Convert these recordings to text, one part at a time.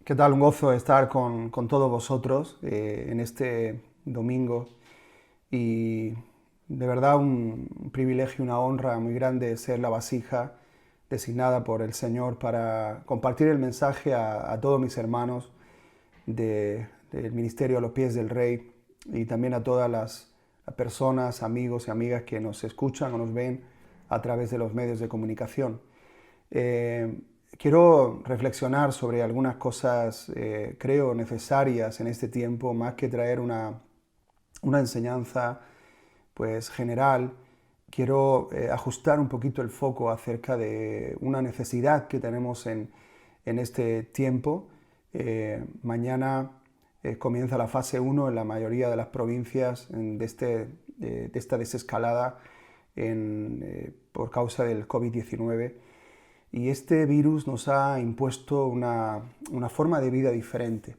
¿Qué tal? Un gozo estar con todos vosotros en este domingo y de verdad un privilegio, una honra muy grande ser la vasija designada por el Señor para compartir el mensaje a todos mis hermanos del Ministerio a los Pies del Rey y también a todas las personas, amigos y amigas que nos escuchan o nos ven a través de los medios de comunicación. Eh, Quiero reflexionar sobre algunas cosas, creo, necesarias en este tiempo, más que traer una enseñanza pues, general. Quiero ajustar un poquito el foco acerca de una necesidad que tenemos en este tiempo. Mañana comienza la fase 1 en la mayoría de las provincias de esta desescalada por causa del COVID-19. Y este virus nos ha impuesto una forma de vida diferente.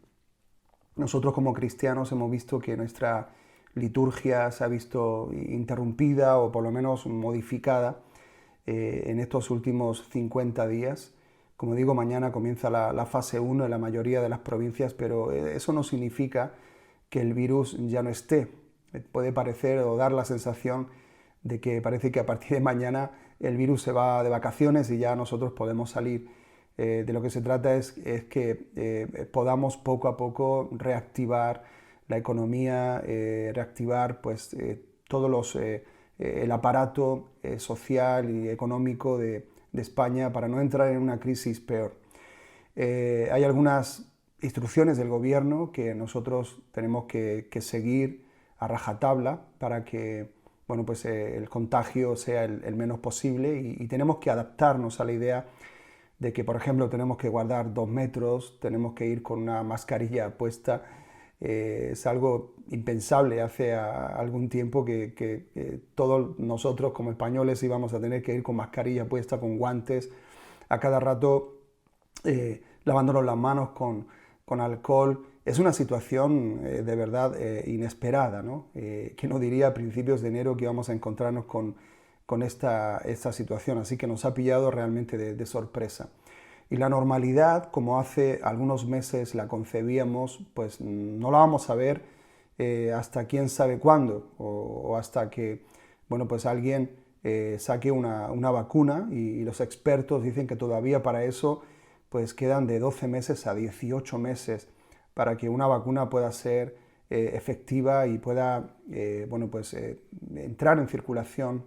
Nosotros como cristianos hemos visto que nuestra liturgia se ha visto interrumpida o por lo menos modificada en estos últimos 50 días. Como digo, mañana comienza la fase 1 en la mayoría de las provincias, pero eso no significa que el virus ya no esté. Puede parecer o dar la sensación de que parece que a partir de mañana el virus se va de vacaciones y ya nosotros podemos salir. De lo que se trata es que podamos poco a poco reactivar la economía, reactivar pues, el aparato social y económico de España para no entrar en una crisis peor. Hay algunas instrucciones del gobierno que nosotros tenemos que seguir a rajatabla para que bueno, pues, el contagio sea el menos posible y tenemos que adaptarnos a la idea de que, por ejemplo, tenemos que guardar 2 metros, tenemos que ir con una mascarilla puesta. Es algo impensable hace algún tiempo que todos nosotros como españoles íbamos a tener que ir con mascarilla puesta, con guantes, a cada rato lavándonos las manos con alcohol. Es una situación de verdad inesperada, ¿no? ¿Quién nos diría a principios de enero que íbamos a encontrarnos con esta situación? Así que nos ha pillado realmente de sorpresa. Y la normalidad, como hace algunos meses la concebíamos, pues no la vamos a ver hasta quién sabe cuándo, o hasta que bueno, pues alguien saque una vacuna y los expertos dicen que todavía para eso pues quedan de 12 meses a 18 meses para que una vacuna pueda ser efectiva y pueda bueno, pues, entrar en circulación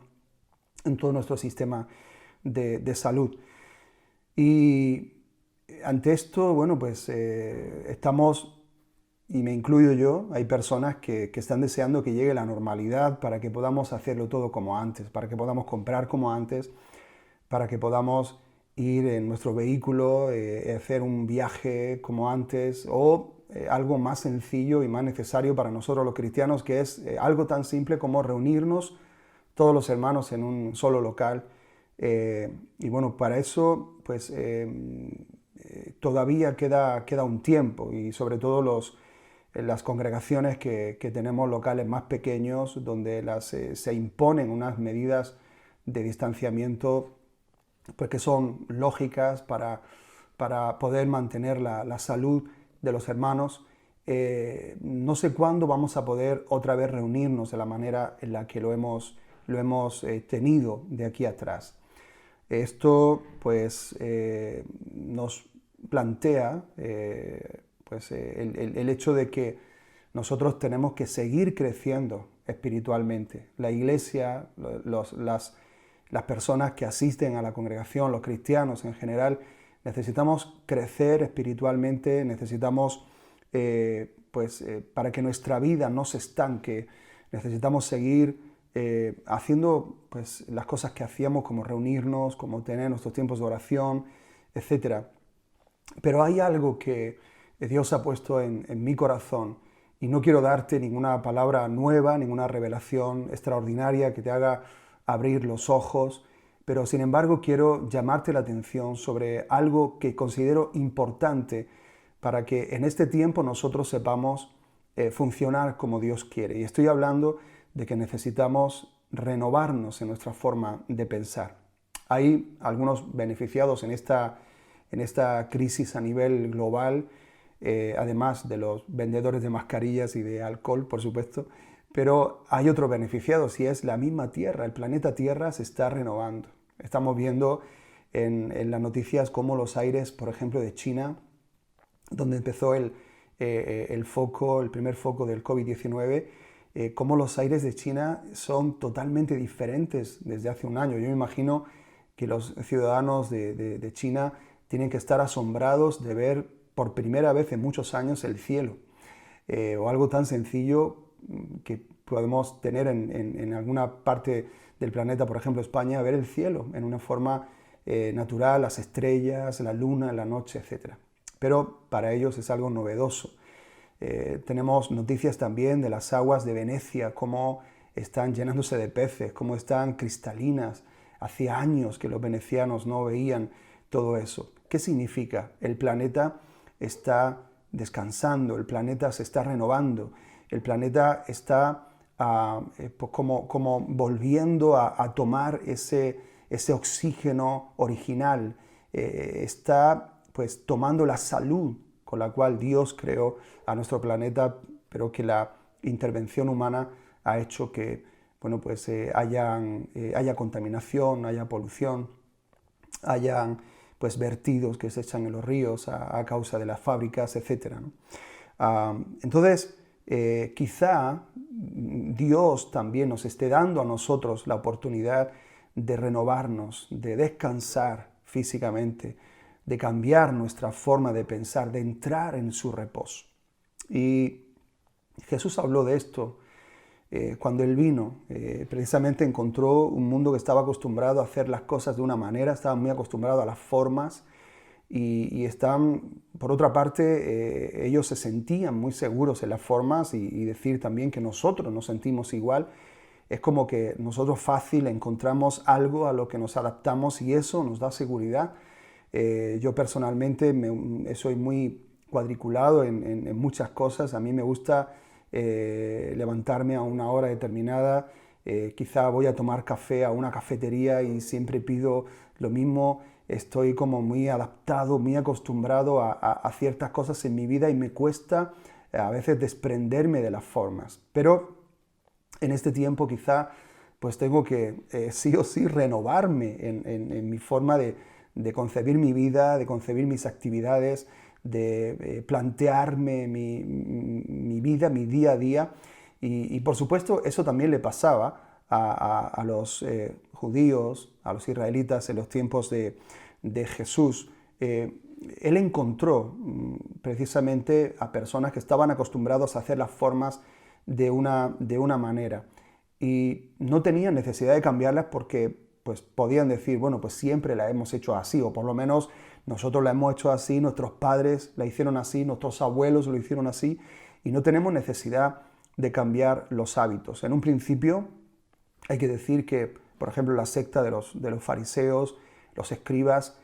en todo nuestro sistema de salud. Y ante esto, bueno, pues estamos, y me incluyo yo, hay personas que están deseando que llegue la normalidad para que podamos hacerlo todo como antes, para que podamos comprar como antes, para que podamos ir en nuestro vehículo, hacer un viaje como antes, o algo más sencillo y más necesario para nosotros los cristianos, que es algo tan simple como reunirnos todos los hermanos en un solo local. Y bueno, para eso pues todavía queda un tiempo, y sobre todo las congregaciones que tenemos locales más pequeños, donde se imponen unas medidas de distanciamiento pues que son lógicas para poder mantener la salud de los hermanos. No sé cuándo vamos a poder otra vez reunirnos de la manera en la que lo hemos tenido de aquí atrás. Esto pues nos plantea pues, el hecho de que nosotros tenemos que seguir creciendo espiritualmente. La iglesia, las personas que asisten a la congregación, los cristianos en general, necesitamos crecer espiritualmente, necesitamos, para que nuestra vida no se estanque, necesitamos seguir haciendo pues, las cosas que hacíamos, como reunirnos, como tener nuestros tiempos de oración, etc. Pero hay algo que Dios ha puesto en mi corazón, y no quiero darte ninguna palabra nueva, ninguna revelación extraordinaria que te haga abrir los ojos, pero sin embargo quiero llamarte la atención sobre algo que considero importante para que en este tiempo nosotros sepamos funcionar como Dios quiere. Y estoy hablando de que necesitamos renovarnos en nuestra forma de pensar. Hay algunos beneficiados en esta crisis a nivel global, además de los vendedores de mascarillas y de alcohol, por supuesto, pero hay otro beneficiado, si es la misma Tierra. El planeta Tierra se está renovando. Estamos viendo en las noticias cómo los aires, por ejemplo, de China, donde empezó el primer foco del COVID-19, cómo los aires de China son totalmente diferentes desde hace un año. Yo me imagino que los ciudadanos de China tienen que estar asombrados de ver por primera vez en muchos años el cielo, o algo tan sencillo que podemos tener en alguna parte del planeta, por ejemplo España, ver el cielo en una forma natural, las estrellas, la luna, la noche, etc. Pero para ellos es algo novedoso. Tenemos noticias también de las aguas de Venecia, cómo están llenándose de peces, cómo están cristalinas. Hacía años que los venecianos no veían todo eso. ¿Qué significa? El planeta está descansando, el planeta se está renovando, el planeta está pues como volviendo a tomar ese oxígeno original, está pues tomando la salud con la cual Dios creó a nuestro planeta, pero que la intervención humana ha hecho que bueno, pues, haya contaminación, haya polución, hayan pues, vertidos que se echan en los ríos a causa de las fábricas, etc., ¿no? Entonces, quizá Dios también nos esté dando a nosotros la oportunidad de renovarnos, de descansar físicamente, de cambiar nuestra forma de pensar, de entrar en su reposo. Y Jesús habló de esto cuando Él vino. Precisamente encontró un mundo que estaba acostumbrado a hacer las cosas de una manera, estaba muy acostumbrado a las formas, y están, por otra parte, ellos se sentían muy seguros en las formas, y decir también que nosotros nos sentimos igual. Es como que nosotros fácil encontramos algo a lo que nos adaptamos y eso nos da seguridad. Yo personalmente soy muy cuadriculado en muchas cosas. A mí me gusta levantarme a una hora determinada. Quizá voy a tomar café a una cafetería y siempre pido lo mismo. Estoy como muy adaptado, muy acostumbrado a ciertas cosas en mi vida y me cuesta a veces desprenderme de las formas. Pero en este tiempo quizá pues tengo que sí o sí renovarme en mi forma de concebir mi vida, de concebir mis actividades, de plantearme mi vida, mi día a día. Y por supuesto eso también le pasaba a los judíos, a los israelitas en los tiempos de Jesús. Él encontró precisamente a personas que estaban acostumbrados a hacer las formas de una manera y no tenían necesidad de cambiarlas porque pues, podían decir, bueno, pues siempre la hemos hecho así, o por lo menos nosotros la hemos hecho así, nuestros padres la hicieron así, nuestros abuelos lo hicieron así, y no tenemos necesidad de cambiar los hábitos. En un principio hay que decir que, por ejemplo, la secta de los fariseos, los escribas,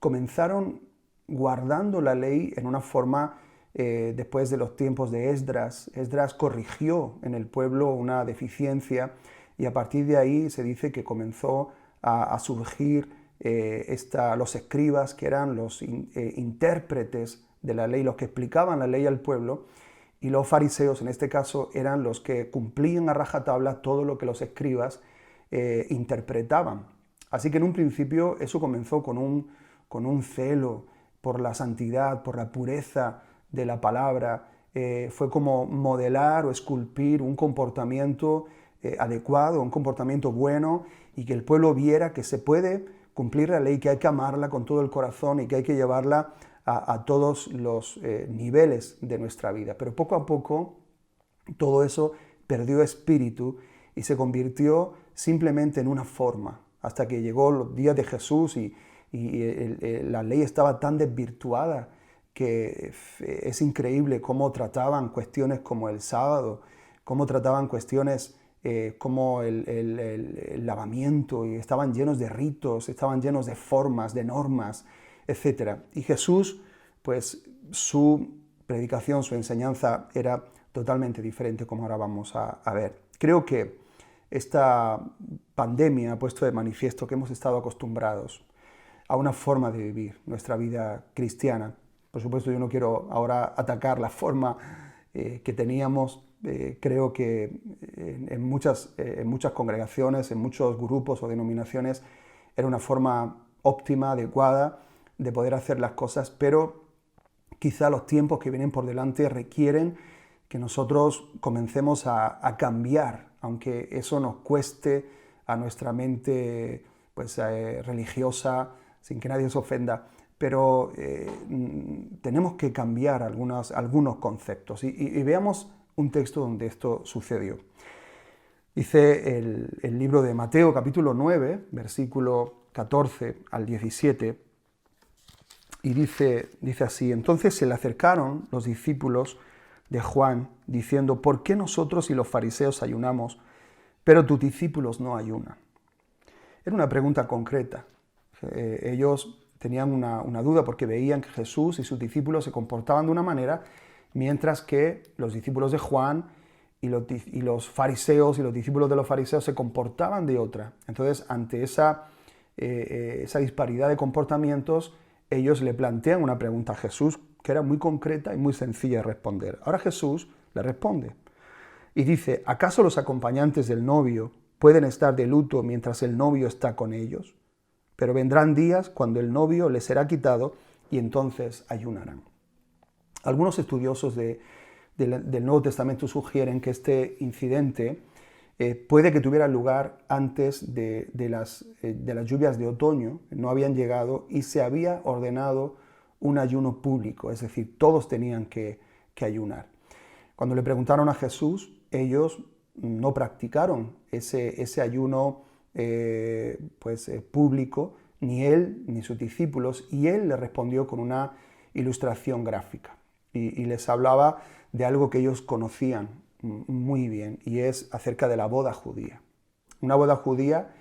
comenzaron guardando la ley en una forma, después de los tiempos de Esdras. Esdras corrigió en el pueblo una deficiencia y a partir de ahí se dice que comenzó a surgir los escribas, que eran los intérpretes de la ley, los que explicaban la ley al pueblo, y los fariseos en este caso eran los que cumplían a rajatabla todo lo que los escribas interpretaban. Así que en un principio eso comenzó con un celo por la santidad, por la pureza de la palabra. Fue como modelar o esculpir un comportamiento adecuado, un comportamiento bueno, y que el pueblo viera que se puede cumplir la ley, que hay que amarla con todo el corazón y que hay que llevarla a todos los niveles de nuestra vida. Pero poco a poco todo eso perdió espíritu y se convirtió simplemente en una forma, hasta que llegó los días de Jesús y la ley estaba tan desvirtuada que es increíble cómo trataban cuestiones como el sábado, cómo trataban cuestiones como el lavamiento, y estaban llenos de ritos, estaban llenos de formas, de normas, etc. Y Jesús, pues su predicación, su enseñanza era totalmente diferente, como ahora vamos a ver. Creo que esta pandemia ha puesto de manifiesto que hemos estado acostumbrados a una forma de vivir nuestra vida cristiana Por supuesto, yo no quiero ahora atacar la forma que teníamos. Creo que en muchas congregaciones, en muchos grupos o denominaciones, era una forma óptima, adecuada de poder hacer las cosas, pero quizá los tiempos que vienen por delante requieren que nosotros comencemos a cambiar, aunque eso nos cueste a nuestra mente pues, religiosa, sin que nadie se ofenda, pero tenemos que cambiar algunos conceptos. Y veamos un texto donde esto sucedió. Dice el libro de Mateo, capítulo 9, versículo 14 al 17, y dice así: entonces se le acercaron los discípulos de Juan, diciendo, ¿por qué nosotros y los fariseos ayunamos, pero tus discípulos no ayunan? Era una pregunta concreta. Ellos tenían una duda porque veían que Jesús y sus discípulos se comportaban de una manera, mientras que los discípulos de Juan y los fariseos y los discípulos de los fariseos se comportaban de otra. Entonces, ante esa disparidad de comportamientos, ellos le plantean una pregunta a Jesús que era muy concreta y muy sencilla de responder. Ahora Jesús le responde y dice, ¿acaso los acompañantes del novio pueden estar de luto mientras el novio está con ellos? Pero vendrán días cuando el novio les será quitado y entonces ayunarán. Algunos estudiosos del Nuevo Testamento sugieren que este incidente puede que tuviera lugar antes de las lluvias de otoño, no habían llegado y se había ordenado un ayuno público, es decir, todos tenían que ayunar. Cuando le preguntaron a Jesús, ellos no practicaron ese ayuno público, ni él ni sus discípulos, y él le respondió con una ilustración gráfica y les hablaba de algo que ellos conocían muy bien, y es acerca de la boda judía. Una boda judía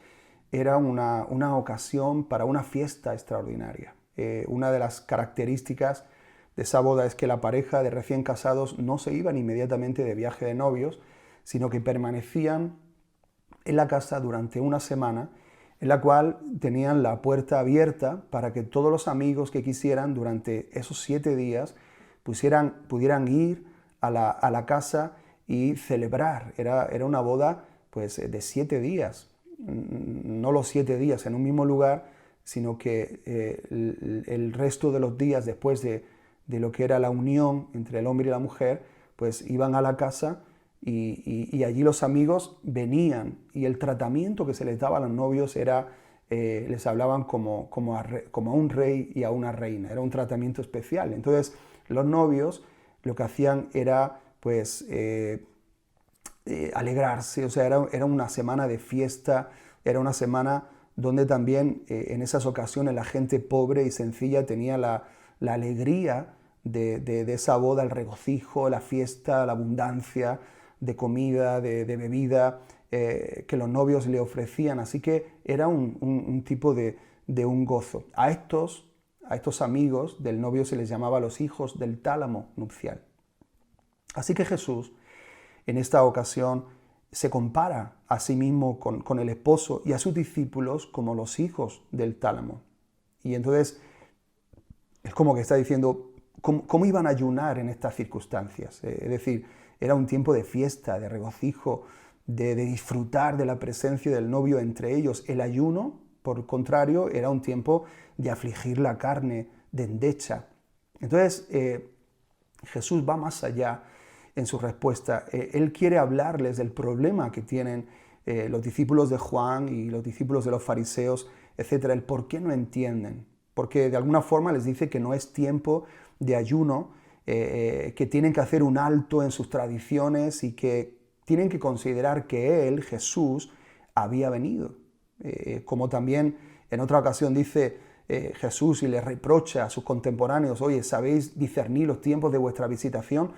era una ocasión para una fiesta extraordinaria. Una de las características de esa boda es que la pareja de recién casados no se iban inmediatamente de viaje de novios, sino que permanecían en la casa durante una semana, en la cual tenían la puerta abierta para que todos los amigos que quisieran durante esos 7 días pudieran ir a la casa y celebrar. Era una boda pues, de 7 días, no los 7 días en un mismo lugar, sino que el resto de los días después de lo que era la unión entre el hombre y la mujer, pues iban a la casa y allí los amigos venían, y el tratamiento que se les daba a los novios era, les hablaban como a un rey y a una reina, era un tratamiento especial. Entonces los novios lo que hacían era pues alegrarse, o sea, era una semana de fiesta, era una semana donde también en esas ocasiones la gente pobre y sencilla tenía la alegría de esa boda, el regocijo, la fiesta, la abundancia de comida, de bebida que los novios le ofrecían. Así que era un tipo de un gozo. A estos amigos del novio se les llamaba los hijos del tálamo nupcial. Así que Jesús en esta ocasión se compara a sí mismo con el esposo y a sus discípulos como los hijos del tálamo. Y entonces es como que está diciendo cómo iban a ayunar en estas circunstancias. Es decir, era un tiempo de fiesta, de regocijo, de disfrutar de la presencia del novio entre ellos. El ayuno, por contrario, era un tiempo de afligir la carne, de endecha. Entonces Jesús va más allá en su respuesta. Él quiere hablarles del problema que tienen los discípulos de Juan y los discípulos de los fariseos, etc. El por qué no entienden. Porque de alguna forma les dice que no es tiempo de ayuno, que tienen que hacer un alto en sus tradiciones y que tienen que considerar que Él, Jesús, había venido. Como también en otra ocasión dice Jesús y le reprocha a sus contemporáneos, oye, ¿sabéis discernir los tiempos de vuestra visitación?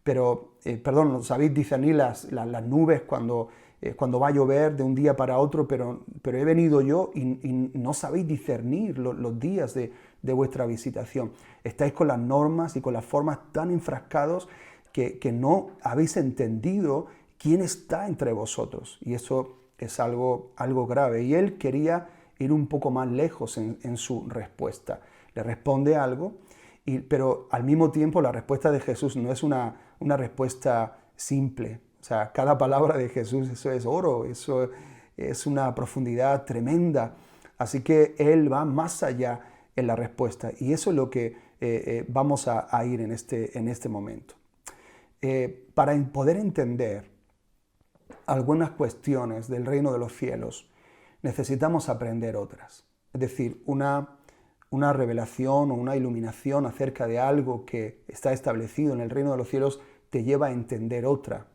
Pero, sabéis discernir las nubes cuando va a llover de un día para otro, pero he venido yo y no sabéis discernir los días de vuestra visitación. Estáis con las normas y con las formas tan enfrascados que no habéis entendido quién está entre vosotros. Y eso es algo grave. Y él quería ir un poco más lejos en su respuesta. Le responde algo Pero al mismo tiempo la respuesta de Jesús no es una respuesta simple. O sea, cada palabra de Jesús, eso es oro, eso es una profundidad tremenda. Así que Él va más allá en la respuesta. Y eso es lo que vamos a ir en este momento. Para poder entender algunas cuestiones del reino de los cielos, necesitamos aprender otras. Es decir, una revelación o una iluminación acerca de algo que está establecido en el reino de los cielos te lleva a entender otra.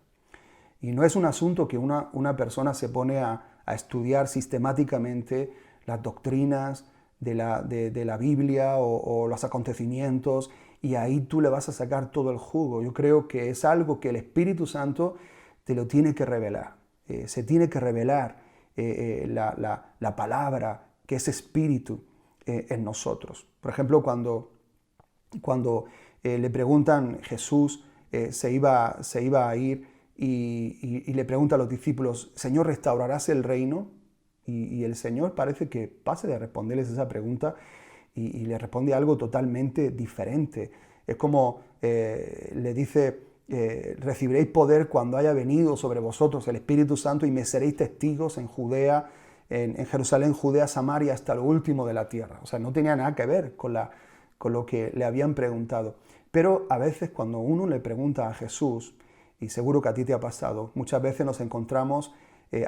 Y no es un asunto que una persona se pone a estudiar sistemáticamente las doctrinas de la Biblia o los acontecimientos, y ahí tú le vas a sacar todo el jugo. Yo creo que es algo que el Espíritu Santo te lo tiene que revelar. Se tiene que revelar la palabra, que es espíritu, en nosotros. Por ejemplo, cuando le preguntan, Jesús se iba a ir y le pregunta a los discípulos, Señor, ¿restaurarás el reino? Y el Señor parece que pase de responderles esa pregunta y le responde algo totalmente diferente. Es como le dice, recibiréis poder cuando haya venido sobre vosotros el Espíritu Santo y me seréis testigos en Judea, en Jerusalén, Judea, Samaria, hasta lo último de la tierra. O sea, no tenía nada que ver con lo que le habían preguntado. Pero a veces cuando uno le pregunta a Jesús, y seguro que a ti te ha pasado, muchas veces nos encontramos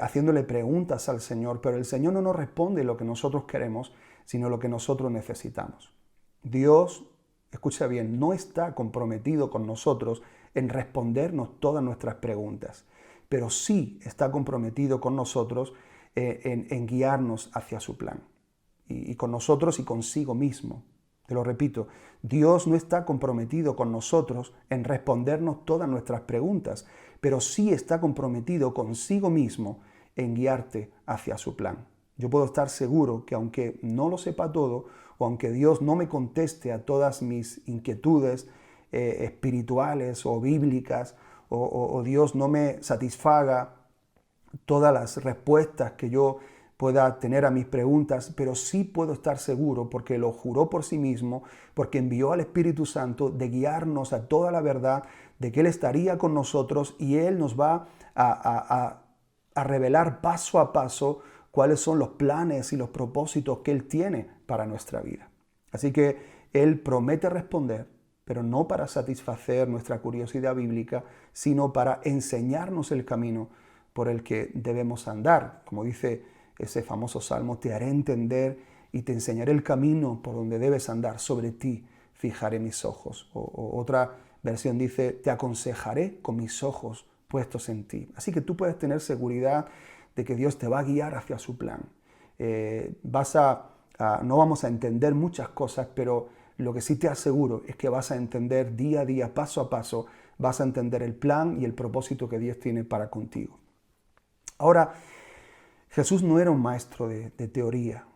haciéndole preguntas al Señor, pero el Señor no nos responde lo que nosotros queremos, sino lo que nosotros necesitamos. Dios, escucha bien, no está comprometido con nosotros en respondernos todas nuestras preguntas, pero sí está comprometido con nosotros en guiarnos hacia su plan, y con nosotros y consigo mismo. Te lo repito, Dios no está comprometido con nosotros en respondernos todas nuestras preguntas, pero sí está comprometido consigo mismo en guiarte hacia su plan. Yo puedo estar seguro que aunque no lo sepa todo, o aunque Dios no me conteste a todas mis inquietudes espirituales o bíblicas, o Dios no me satisfaga todas las respuestas que yo pueda tener a mis preguntas, pero sí puedo estar seguro, porque lo juró por sí mismo, porque envió al Espíritu Santo de guiarnos a toda la verdad, de que Él estaría con nosotros y Él nos va a revelar paso a paso cuáles son los planes y los propósitos que Él tiene para nuestra vida. Así que Él promete responder, pero no para satisfacer nuestra curiosidad bíblica, sino para enseñarnos el camino por el que debemos andar. Como dice ese famoso salmo, te haré entender y te enseñaré el camino por donde debes andar. Sobre ti fijaré mis ojos. O otra versión dice, te aconsejaré con mis ojos puestos en ti. Así que tú puedes tener seguridad de que Dios te va a guiar hacia su plan. No vamos a entender muchas cosas, pero lo que sí te aseguro es que vas a entender día a día, paso a paso, vas a entender el plan y el propósito que Dios tiene para contigo. Ahora, Jesús no era un maestro de teoría,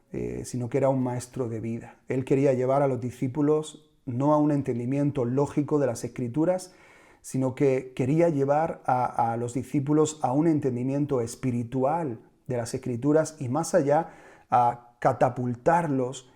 sino que era un maestro de vida. Él quería llevar a los discípulos no a un entendimiento lógico de las Escrituras, sino que quería llevar a los discípulos a un entendimiento espiritual de las Escrituras y más allá a catapultarlos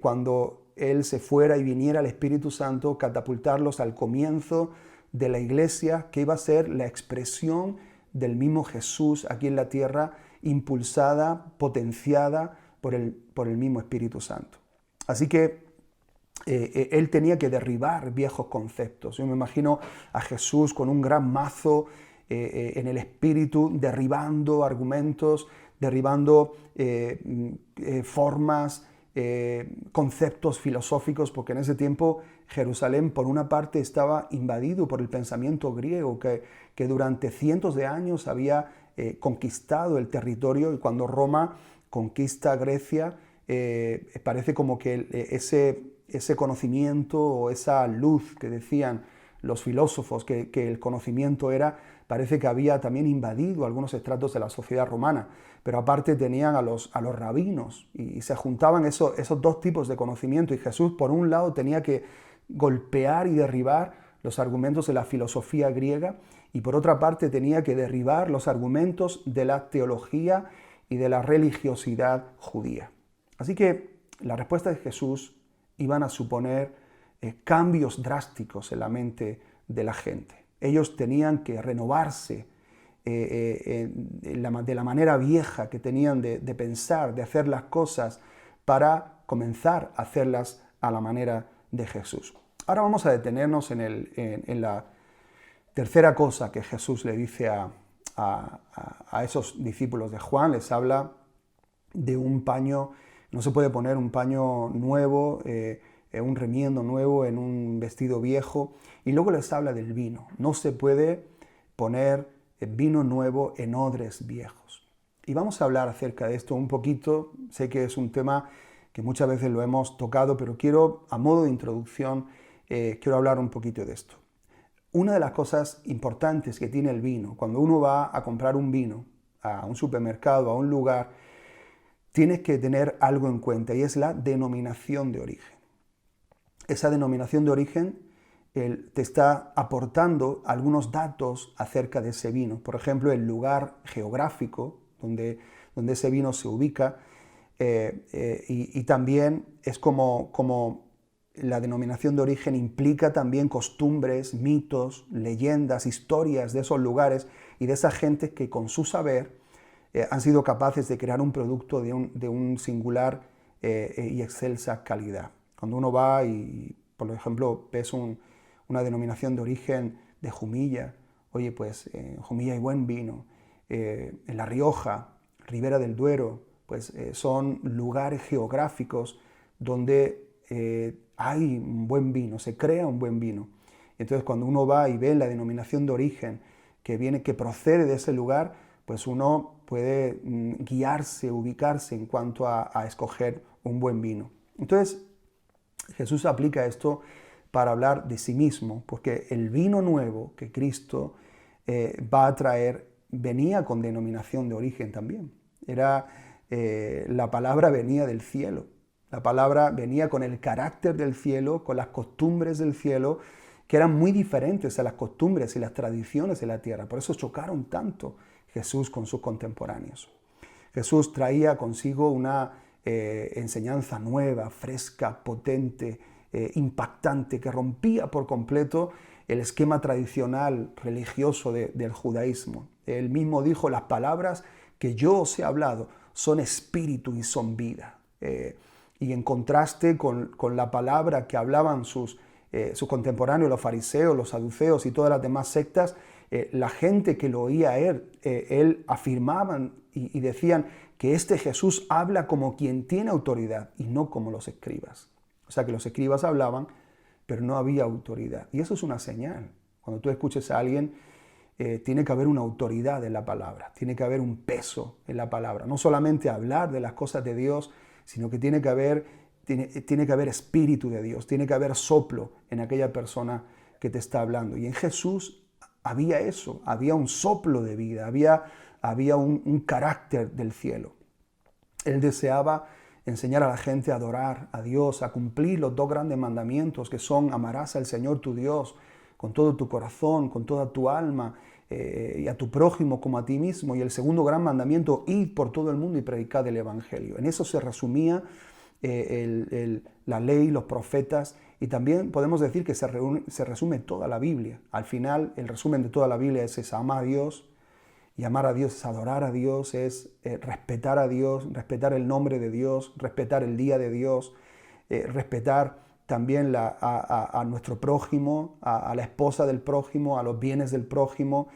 cuando Él se fuera y viniera el Espíritu Santo, catapultarlos al comienzo de la iglesia, que iba a ser la expresión del mismo Jesús aquí en la tierra, impulsada, potenciada por el mismo Espíritu Santo. Así que Él tenía que derribar viejos conceptos. Yo me imagino a Jesús con un gran mazo en el Espíritu, derribando argumentos, derribando formas, conceptos filosóficos, porque en ese tiempo Jerusalén por una parte estaba invadido por el pensamiento griego que durante cientos de años había conquistado el territorio, y cuando Roma conquista Grecia parece como que ese conocimiento o esa luz que decían los filósofos que el conocimiento era, parece que había también invadido algunos estratos de la sociedad romana. Pero aparte tenían a los rabinos y se juntaban esos dos tipos de conocimiento, y Jesús por un lado tenía que golpear y derribar los argumentos de la filosofía griega, y por otra parte tenía que derribar los argumentos de la teología y de la religiosidad judía. Así que la respuesta de Jesús iban a suponer cambios drásticos en la mente de la gente. Ellos tenían que renovarse de la manera vieja que tenían de pensar, de hacer las cosas, para comenzar a hacerlas a la manera de Jesús. Ahora vamos a detenernos en la tercera cosa que Jesús le dice a esos discípulos de Juan. Les habla de un paño. No se puede poner un paño nuevo, un remiendo nuevo en un vestido viejo. Y luego les habla del vino. No se puede poner vino nuevo en odres viejos. Y vamos a hablar acerca de esto un poquito. Sé que es un tema que muchas veces lo hemos tocado, pero quiero, a modo de introducción, quiero hablar un poquito de esto. Una de las cosas importantes que tiene el vino, cuando uno va a comprar un vino a un supermercado, a un lugar, tienes que tener algo en cuenta, y es la denominación de origen. Esa denominación de origen te está aportando algunos datos acerca de ese vino. Por ejemplo, el lugar geográfico donde ese vino se ubica, y también es como la denominación de origen implica también costumbres, mitos, leyendas, historias de esos lugares y de esa gente que con su saber han sido capaces de crear un producto de un singular y excelsa calidad. Cuando uno va y, por ejemplo, ves una denominación de origen de Jumilla, oye, pues en Jumilla hay buen vino. En La Rioja, Ribera del Duero, pues son lugares geográficos donde hay un buen vino, se crea un buen vino. Entonces, cuando uno va y ve la denominación de origen que procede de ese lugar, pues uno puede guiarse, ubicarse en cuanto a escoger un buen vino. Entonces, Jesús aplica esto para hablar de sí mismo, porque el vino nuevo que Cristo va a traer venía con denominación de origen también. La palabra venía del cielo. La palabra venía con el carácter del cielo, con las costumbres del cielo, que eran muy diferentes a las costumbres y las tradiciones de la tierra. Por eso chocaron tanto Jesús con sus contemporáneos. Jesús traía consigo una enseñanza nueva, fresca, potente, impactante, que rompía por completo el esquema tradicional religioso del judaísmo. Él mismo dijo: las palabras que yo os he hablado son espíritu y son vida. Y en contraste con la palabra que hablaban sus contemporáneos, los fariseos, los saduceos y todas las demás sectas, la gente que lo oía a él afirmaban y decían que este Jesús habla como quien tiene autoridad y no como los escribas. O sea, que los escribas hablaban, pero no había autoridad. Y eso es una señal. Cuando tú escuches a alguien, tiene que haber una autoridad en la palabra, tiene que haber un peso en la palabra. No solamente hablar de las cosas de Dios, sino que tiene que haber espíritu de Dios, tiene que haber soplo en aquella persona que te está hablando. Y en Jesús había eso, había un soplo de vida, había un carácter del cielo. Él deseaba enseñar a la gente a adorar a Dios, a cumplir los dos grandes mandamientos, que son: amarás al Señor tu Dios con todo tu corazón, con toda tu alma, y a tu prójimo como a ti mismo. Y el segundo gran mandamiento: id por todo el mundo y predicad el Evangelio. En eso se resumía la ley, los profetas, y también podemos decir que se resume toda la Biblia. Al final, el resumen de toda la Biblia es amar a Dios, y amar a Dios es adorar a Dios, es respetar a Dios, respetar el nombre de Dios, respetar el día de Dios, respetar también a nuestro prójimo, a la esposa del prójimo, a los bienes del prójimo.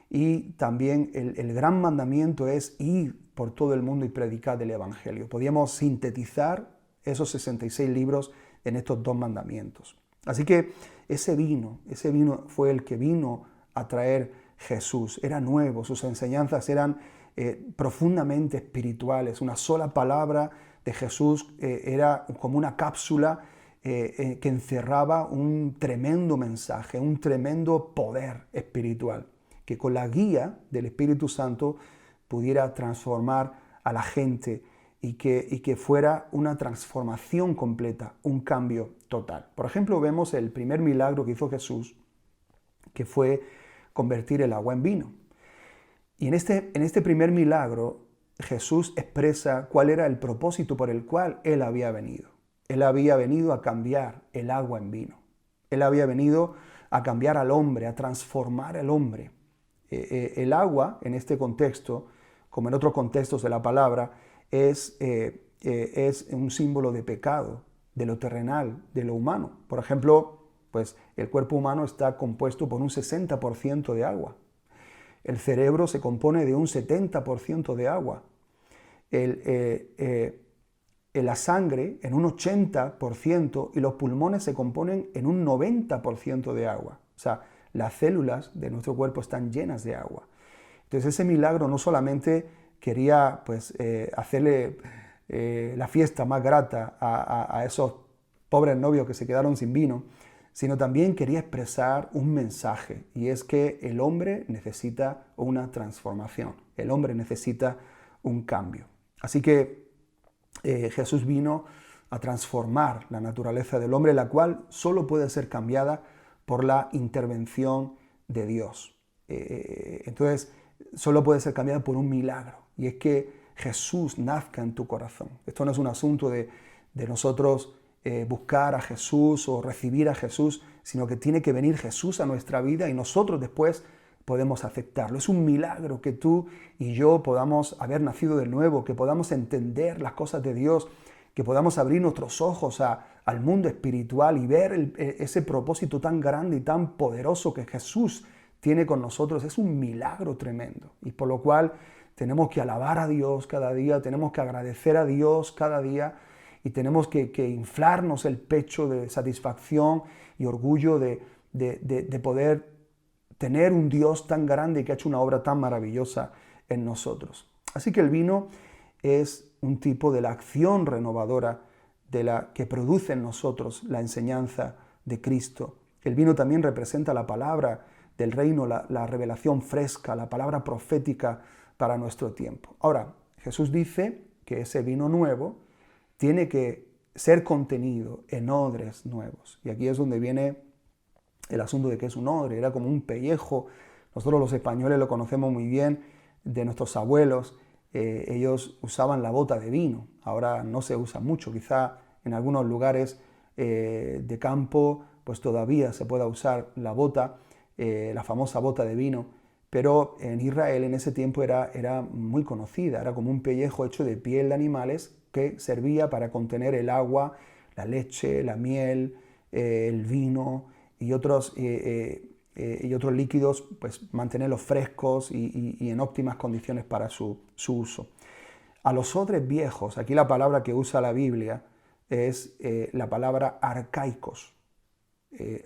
Y también el gran mandamiento es ir por todo el mundo y predicar el Evangelio. Podríamos sintetizar esos 66 libros en estos dos mandamientos. Así que ese vino fue el que vino a traer Jesús. Era nuevo, sus enseñanzas eran profundamente espirituales. Una sola palabra de Jesús era como una cápsula que encerraba un tremendo mensaje, un tremendo poder espiritual, que con la guía del Espíritu Santo pudiera transformar a la gente y que fuera una transformación completa, un cambio total. Por ejemplo, vemos el primer milagro que hizo Jesús, que fue convertir el agua en vino. Y en este primer milagro, Jesús expresa cuál era el propósito por el cual Él había venido. Él había venido a cambiar el agua en vino. Él había venido a cambiar al hombre, a transformar al hombre. El agua, en este contexto, como en otros contextos de la palabra, es un símbolo de pecado, de lo terrenal, de lo humano. Por ejemplo, pues el cuerpo humano está compuesto por un 60% de agua. El cerebro se compone de un 70% de agua. La sangre en un 80% y los pulmones se componen en un 90% de agua. O sea, las células de nuestro cuerpo están llenas de agua. Entonces ese milagro no solamente quería pues, hacerle la fiesta más grata a esos pobres novios que se quedaron sin vino, sino también quería expresar un mensaje, y es que el hombre necesita una transformación, el hombre necesita un cambio. Así que Jesús vino a transformar la naturaleza del hombre, la cual solo puede ser cambiada por la intervención de Dios. Entonces, solo puede ser cambiada por un milagro, y es que Jesús nazca en tu corazón. Esto no es un asunto de nosotros buscar a Jesús o recibir a Jesús, sino que tiene que venir Jesús a nuestra vida y nosotros después podemos aceptarlo. Es un milagro que tú y yo podamos haber nacido de nuevo, que podamos entender las cosas de Dios, que podamos abrir nuestros ojos al mundo espiritual y ver ese propósito tan grande y tan poderoso que Jesús tiene con nosotros. Es un milagro tremendo, y por lo cual tenemos que alabar a Dios cada día, tenemos que agradecer a Dios cada día, y tenemos que inflarnos el pecho de satisfacción y orgullo de poder tener un Dios tan grande que ha hecho una obra tan maravillosa en nosotros. Así que el vino es un tipo de la acción renovadora de la que produce en nosotros la enseñanza de Cristo. El vino también representa la palabra del reino, la revelación fresca, la palabra profética para nuestro tiempo. Ahora, Jesús dice que ese vino nuevo tiene que ser contenido en odres nuevos. Y aquí es donde viene el asunto de que es un odre. Era como un pellejo. Nosotros los españoles lo conocemos muy bien de nuestros abuelos. Ellos usaban la bota de vino. Ahora no se usa mucho. Quizá en algunos lugares de campo pues todavía se pueda usar la bota, la famosa bota de vino. Pero en Israel en ese tiempo era muy conocida. Era como un pellejo hecho de piel de animales que servía para contener el agua, la leche, la miel, el vino y otros líquidos, pues mantenerlos frescos y en óptimas condiciones para su uso. A los odres viejos, aquí la palabra que usa la Biblia es la palabra arcaicos,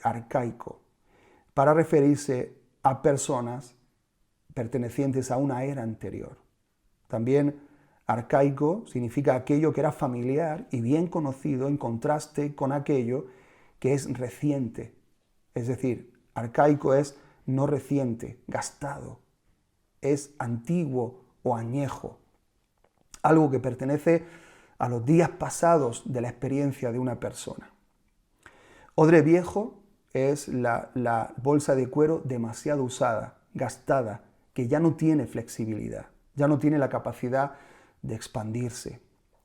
arcaico, para referirse a personas pertenecientes a una era anterior. También arcaico significa aquello que era familiar y bien conocido en contraste con aquello que es reciente. Es decir, arcaico es no reciente, gastado, es antiguo o añejo, algo que pertenece a los días pasados de la experiencia de una persona. Odre viejo es la bolsa de cuero demasiado usada, gastada, que ya no tiene flexibilidad, ya no tiene la capacidad de expandirse.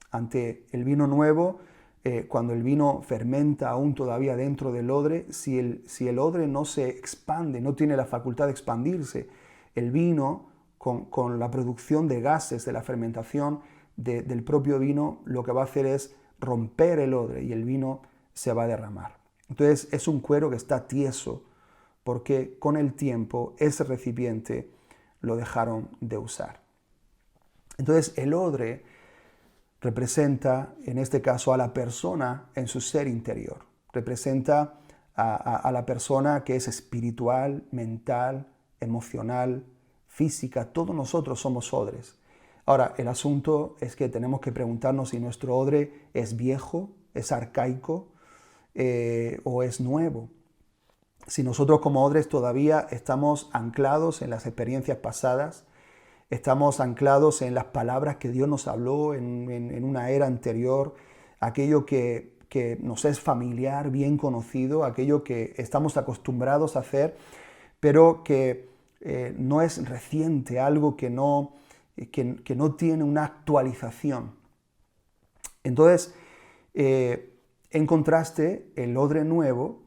Ante el vino nuevo, cuando el vino fermenta aún todavía dentro del odre, si el odre no se expande, no tiene la facultad de expandirse, el vino, con la producción de gases de la fermentación del propio vino, lo que va a hacer es romper el odre y el vino se va a derramar. Entonces es un cuero que está tieso, porque con el tiempo ese recipiente lo dejaron de usar. Entonces el odre representa, en este caso, a la persona en su ser interior. Representa a la persona que es espiritual, mental, emocional, física. Todos nosotros somos odres. Ahora, el asunto es que tenemos que preguntarnos si nuestro odre es viejo, es arcaico o es nuevo. Si nosotros como odres todavía estamos anclados en las experiencias pasadas, estamos anclados en las palabras que Dios nos habló en una era anterior, aquello que nos es familiar, bien conocido, aquello que estamos acostumbrados a hacer, pero que no es reciente, algo que no tiene una actualización. Entonces, En contraste, el odre nuevo,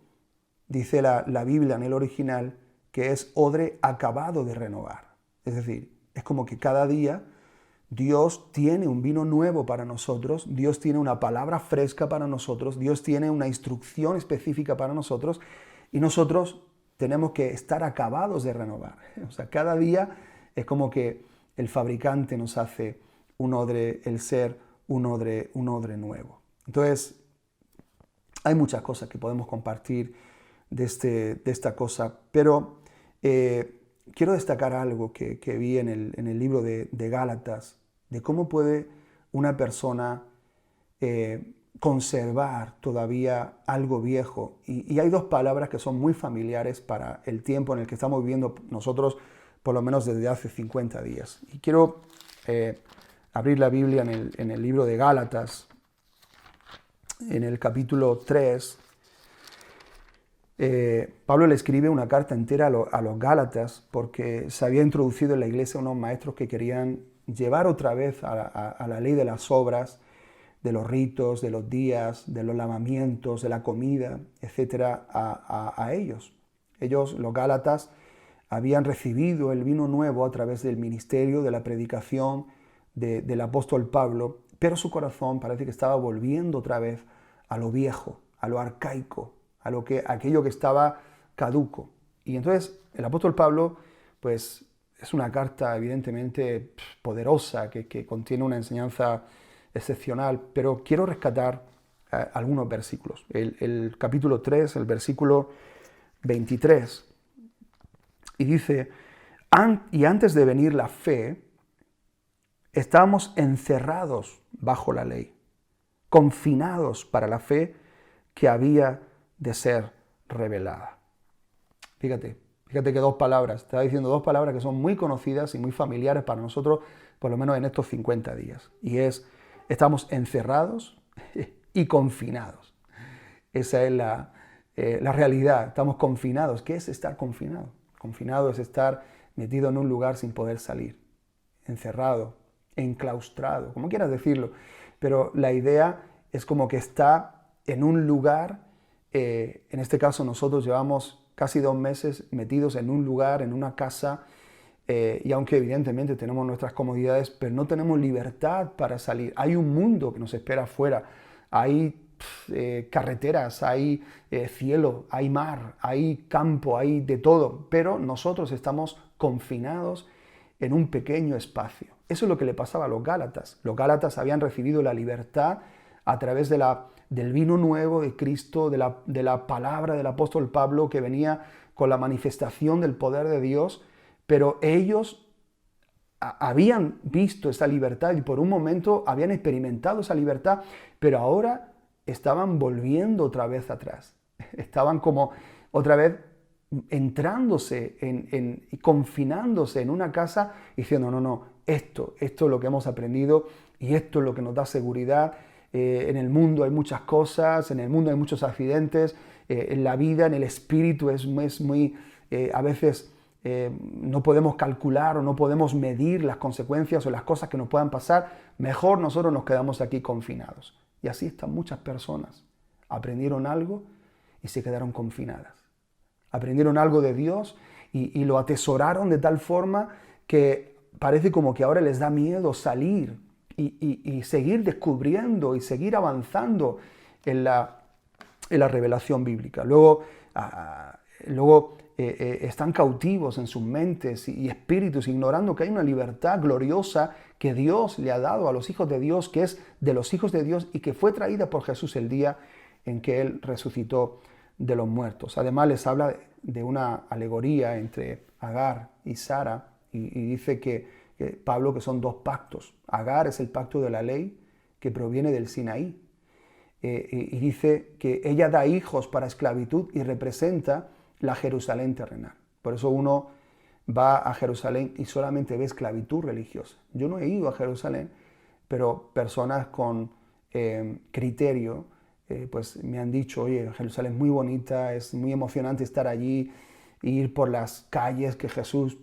dice la Biblia en el original, que es odre acabado de renovar. Es decir, es como que cada día Dios tiene un vino nuevo para nosotros, Dios tiene una palabra fresca para nosotros, Dios tiene una instrucción específica para nosotros y nosotros tenemos que estar acabados de renovar. O sea, cada día es como que el fabricante nos hace un odre, el ser un odre nuevo. Entonces, hay muchas cosas que podemos compartir de esta cosa, pero quiero destacar algo que vi en el libro de Gálatas, de cómo puede una persona conservar todavía algo viejo. Y hay dos palabras que son muy familiares para el tiempo en el que estamos viviendo nosotros, por lo menos desde hace 50 días. Y quiero abrir la Biblia en el libro de Gálatas, en el capítulo 3. Pablo le escribe una carta entera a los Gálatas porque se había introducido en la iglesia unos maestros que querían llevar otra vez a la ley de las obras, de los ritos, de los días, de los lavamientos, de la comida, etcétera, a ellos. Ellos, los Gálatas, habían recibido el vino nuevo a través del ministerio, de la predicación del apóstol Pablo, pero su corazón parece que estaba volviendo otra vez a lo viejo, a lo arcaico, aquello que estaba caduco. Y entonces el apóstol Pablo, pues es una carta evidentemente poderosa, que contiene una enseñanza excepcional, pero quiero rescatar algunos versículos. El capítulo 3, el versículo 23, y dice, y antes de venir la fe, estábamos encerrados bajo la ley, confinados para la fe que había de ser revelada. Fíjate que dos palabras, está diciendo dos palabras que son muy conocidas y muy familiares para nosotros, por lo menos en estos 50 días. Y es, estamos encerrados y confinados. Esa es la realidad, estamos confinados. ¿Qué es estar confinado? Confinado es estar metido en un lugar sin poder salir, encerrado, enclaustrado, como quieras decirlo. Pero la idea es como que está en un lugar, en este caso nosotros llevamos casi 2 meses metidos en un lugar, en una casa, y aunque evidentemente tenemos nuestras comodidades, pero no tenemos libertad para salir. Hay un mundo que nos espera afuera, hay carreteras, hay cielo, hay mar, hay campo, hay de todo, pero nosotros estamos confinados en un pequeño espacio. Eso es lo que le pasaba a los Gálatas. Los Gálatas habían recibido la libertad a través del vino nuevo de Cristo, de la palabra del apóstol Pablo que venía con la manifestación del poder de Dios, pero ellos habían visto esa libertad y por un momento habían experimentado esa libertad, pero ahora estaban volviendo otra vez atrás. Estaban como otra vez entrándose y confinándose en una casa diciendo, no, esto es lo que hemos aprendido y esto es lo que nos da seguridad. En el mundo hay muchas cosas, en el mundo hay muchos accidentes, en la vida, en el espíritu es muy, a veces no podemos calcular o no podemos medir las consecuencias o las cosas que nos puedan pasar. Mejor nosotros nos quedamos aquí confinados. Y así están muchas personas. Aprendieron algo y se quedaron confinadas. Aprendieron algo de Dios y lo atesoraron de tal forma que parece como que ahora les da miedo salir y seguir descubriendo y seguir avanzando en la revelación bíblica. Luego están cautivos en sus mentes y espíritus, ignorando que hay una libertad gloriosa que Dios le ha dado a los hijos de Dios, que es de los hijos de Dios y que fue traída por Jesús el día en que Él resucitó de los muertos. Además les habla de una alegoría entre Agar y Sara y dice que Pablo que son 2 pactos. Agar es el pacto de la ley que proviene del Sinaí y dice que ella da hijos para esclavitud y representa la Jerusalén terrenal. Por eso uno va a Jerusalén y solamente ve esclavitud religiosa. Yo no he ido a Jerusalén, pero personas con criterio pues me han dicho, oye, Jerusalén es muy bonita, es muy emocionante estar allí, ir por las calles que Jesús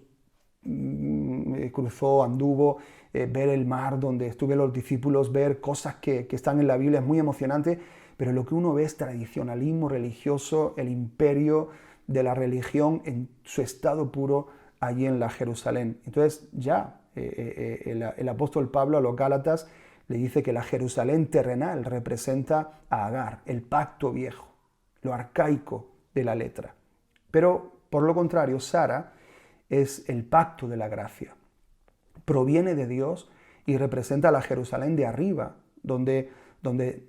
cruzó, anduvo, ver el mar donde estuvieron los discípulos, ver cosas que están en la Biblia, es muy emocionante, pero lo que uno ve es tradicionalismo religioso, el imperio de la religión en su estado puro allí en la Jerusalén. Entonces ya el apóstol Pablo a los Gálatas le dice que la Jerusalén terrenal representa a Agar, el pacto viejo, lo arcaico de la letra. Pero por lo contrario, Sara es el pacto de la gracia. Proviene de Dios y representa a la Jerusalén de arriba, donde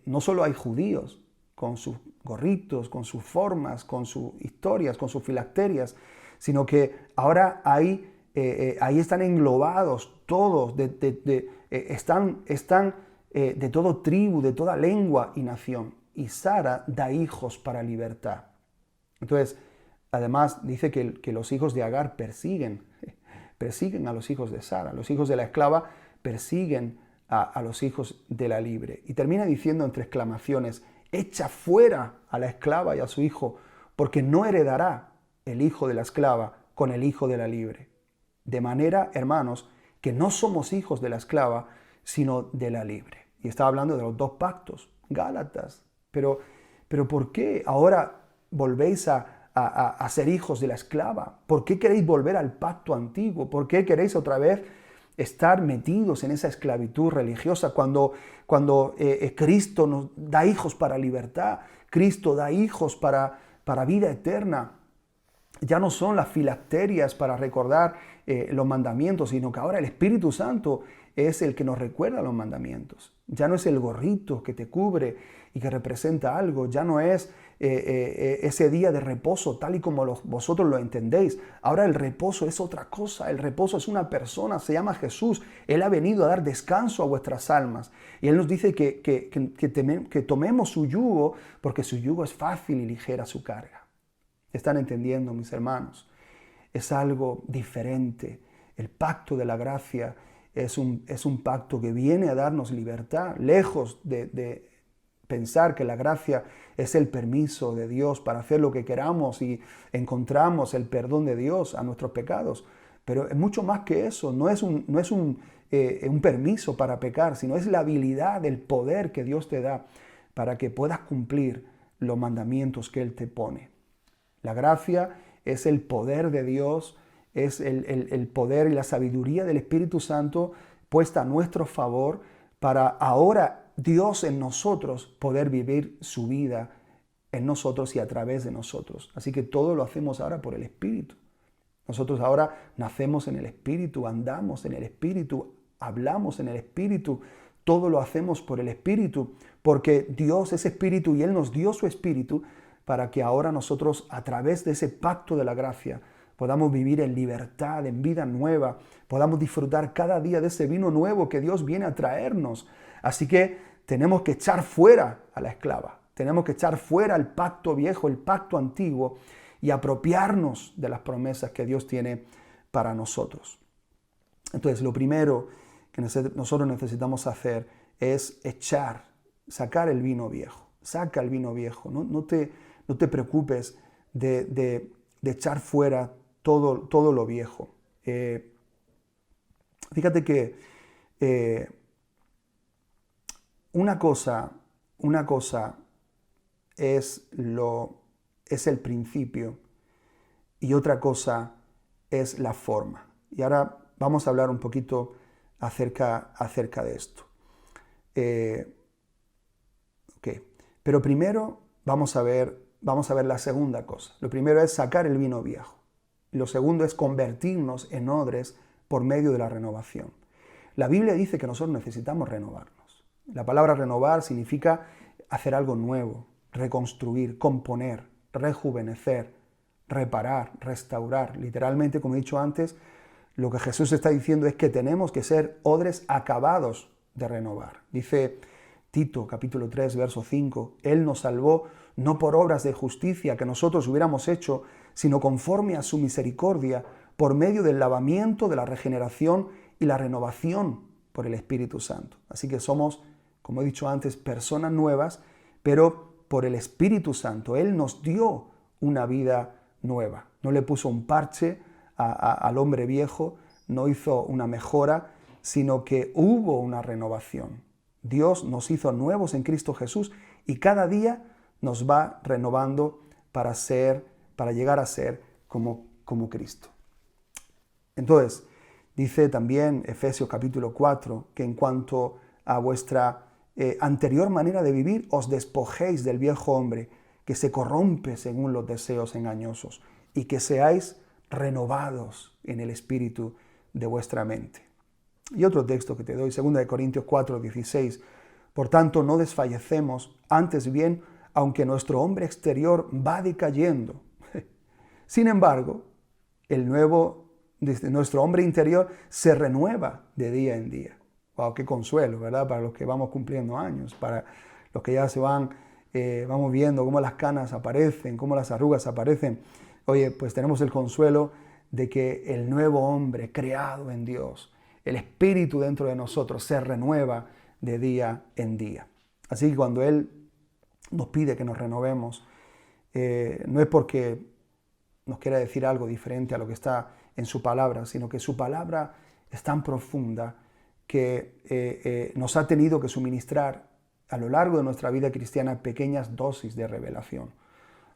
no solo hay judíos con sus gorritos, con sus formas, con sus historias, con sus filacterias, sino que ahora ahí están englobados todos, están de toda tribu, de toda lengua y nación. Y Sara da hijos para libertad. Entonces, además dice que los hijos de Agar persiguen a los hijos de Sara. Los hijos de la esclava persiguen a los hijos de la libre. Y termina diciendo entre exclamaciones, echa fuera a la esclava y a su hijo, porque no heredará el hijo de la esclava con el hijo de la libre. De manera, hermanos, que no somos hijos de la esclava, sino de la libre. Y está hablando de los dos pactos, Gálatas. Pero ¿por qué ahora volvéis a ser hijos de la esclava? ¿Por qué queréis volver al pacto antiguo? ¿Por qué queréis otra vez estar metidos en esa esclavitud religiosa cuando Cristo nos da hijos para libertad? Cristo da hijos para vida eterna. Ya no son las filacterias para recordar los mandamientos, sino que ahora el Espíritu Santo es el que nos recuerda los mandamientos. Ya no es el gorrito que te cubre y que representa algo, ya no es ese día de reposo tal y como vosotros lo entendéis. Ahora el reposo es otra cosa, el reposo es una persona, se llama Jesús. Él ha venido a dar descanso a vuestras almas. Y Él nos dice que tomemos su yugo, porque su yugo es fácil y ligera su carga. ¿Están entendiendo, mis hermanos? Es algo diferente. El pacto de la gracia es un pacto que viene a darnos libertad, lejos de pensar que la gracia es el permiso de Dios para hacer lo que queramos y encontramos el perdón de Dios a nuestros pecados. Pero es mucho más que eso, no es un permiso para pecar, sino es la habilidad, el poder que Dios te da para que puedas cumplir los mandamientos que Él te pone. La gracia es el poder de Dios, es el poder y la sabiduría del Espíritu Santo puesta a nuestro favor para ahora Dios en nosotros poder vivir su vida en nosotros y a través de nosotros. Así que todo lo hacemos ahora por el Espíritu. Nosotros ahora nacemos en el Espíritu, andamos en el Espíritu, hablamos en el Espíritu. Todo lo hacemos por el Espíritu, porque Dios es Espíritu y Él nos dio su Espíritu para que ahora nosotros, a través de ese pacto de la gracia, podamos vivir en libertad, en vida nueva, podamos disfrutar cada día de ese vino nuevo que Dios viene a traernos. Así que tenemos que echar fuera a la esclava, tenemos que echar fuera el pacto viejo, el pacto antiguo y apropiarnos de las promesas que Dios tiene para nosotros. Entonces, lo primero que nosotros necesitamos hacer es sacar el vino viejo. Saca el vino viejo, no te preocupes de echar fuera todo lo viejo. Fíjate que una cosa es el principio y otra cosa es la forma. Y ahora vamos a hablar un poquito acerca de esto. Pero primero vamos a ver la segunda cosa. Lo primero es sacar el vino viejo. Y lo segundo es convertirnos en odres por medio de la renovación. La Biblia dice que nosotros necesitamos renovarnos. La palabra renovar significa hacer algo nuevo, reconstruir, componer, rejuvenecer, reparar, restaurar. Literalmente, como he dicho antes, lo que Jesús está diciendo es que tenemos que ser odres acabados de renovar. Dice Tito, capítulo 3, verso 5, Él nos salvó no por obras de justicia que nosotros hubiéramos hecho, sino conforme a su misericordia, por medio del lavamiento, de la regeneración y la renovación por el Espíritu Santo. Así que somos, como he dicho antes, personas nuevas, pero por el Espíritu Santo. Él nos dio una vida nueva. No le puso un parche al hombre viejo, no hizo una mejora, sino que hubo una renovación. Dios nos hizo nuevos en Cristo Jesús Y cada día nos va renovando para llegar a ser como Cristo. Entonces, dice también Efesios capítulo 4, que en cuanto a vuestra anterior manera de vivir, os despojéis del viejo hombre, que se corrompe según los deseos engañosos, y que seáis renovados en el espíritu de vuestra mente. Y otro texto que te doy, 2 Corintios 4, 16. Por tanto, no desfallecemos, antes bien, aunque nuestro hombre exterior va decayendo. Sin embargo, nuestro hombre interior se renueva de día en día. Wow, qué consuelo, ¿verdad? Para los que vamos cumpliendo años, para los que ya vamos viendo cómo las canas aparecen, cómo las arrugas aparecen. Oye, pues tenemos el consuelo de que el nuevo hombre creado en Dios, el espíritu dentro de nosotros se renueva de día en día. Así que cuando Él nos pide que nos renovemos, no es porque nos quiera decir algo diferente a lo que está en su palabra, sino que su palabra es tan profunda que nos ha tenido que suministrar a lo largo de nuestra vida cristiana pequeñas dosis de revelación.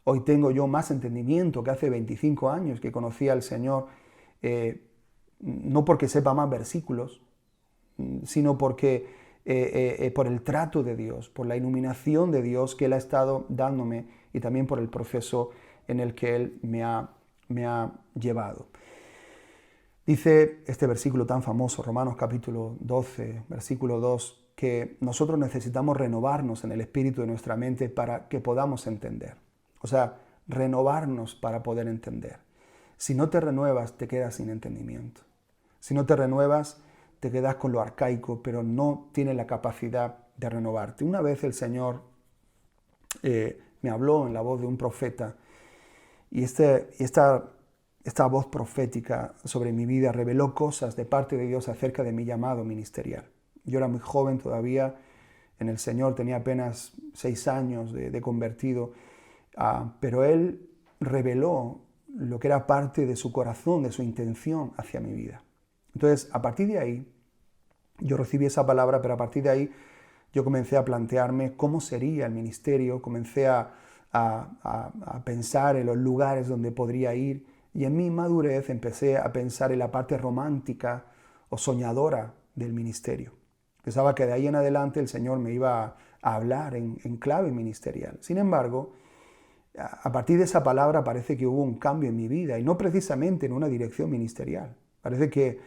Hoy tengo yo más entendimiento que hace 25 años que conocí al Señor, no porque sepa más versículos, sino porque por el trato de Dios, por la iluminación de Dios que Él ha estado dándome y también por el proceso en el que Él me ha llevado. Dice este versículo tan famoso, Romanos capítulo 12, versículo 2, que nosotros necesitamos renovarnos en el espíritu de nuestra mente para que podamos entender. O sea, renovarnos para poder entender. Si no te renuevas, te quedas sin entendimiento. Si no te renuevas, te quedas con lo arcaico, pero no tienes la capacidad de renovarte. Una vez el Señor me habló en la voz de un profeta y esta voz profética sobre mi vida reveló cosas de parte de Dios acerca de mi llamado ministerial. Yo era muy joven todavía en el Señor, tenía apenas 6 años de convertido, pero Él reveló lo que era parte de su corazón, de su intención hacia mi vida. Entonces, a partir de ahí, yo recibí esa palabra, pero a partir de ahí yo comencé a plantearme cómo sería el ministerio, comencé a pensar en los lugares donde podría ir, y en mi madurez empecé a pensar en la parte romántica o soñadora del ministerio. Pensaba que de ahí en adelante el Señor me iba a hablar en clave ministerial. Sin embargo, a partir de esa palabra parece que hubo un cambio en mi vida, y no precisamente en una dirección ministerial. Parece que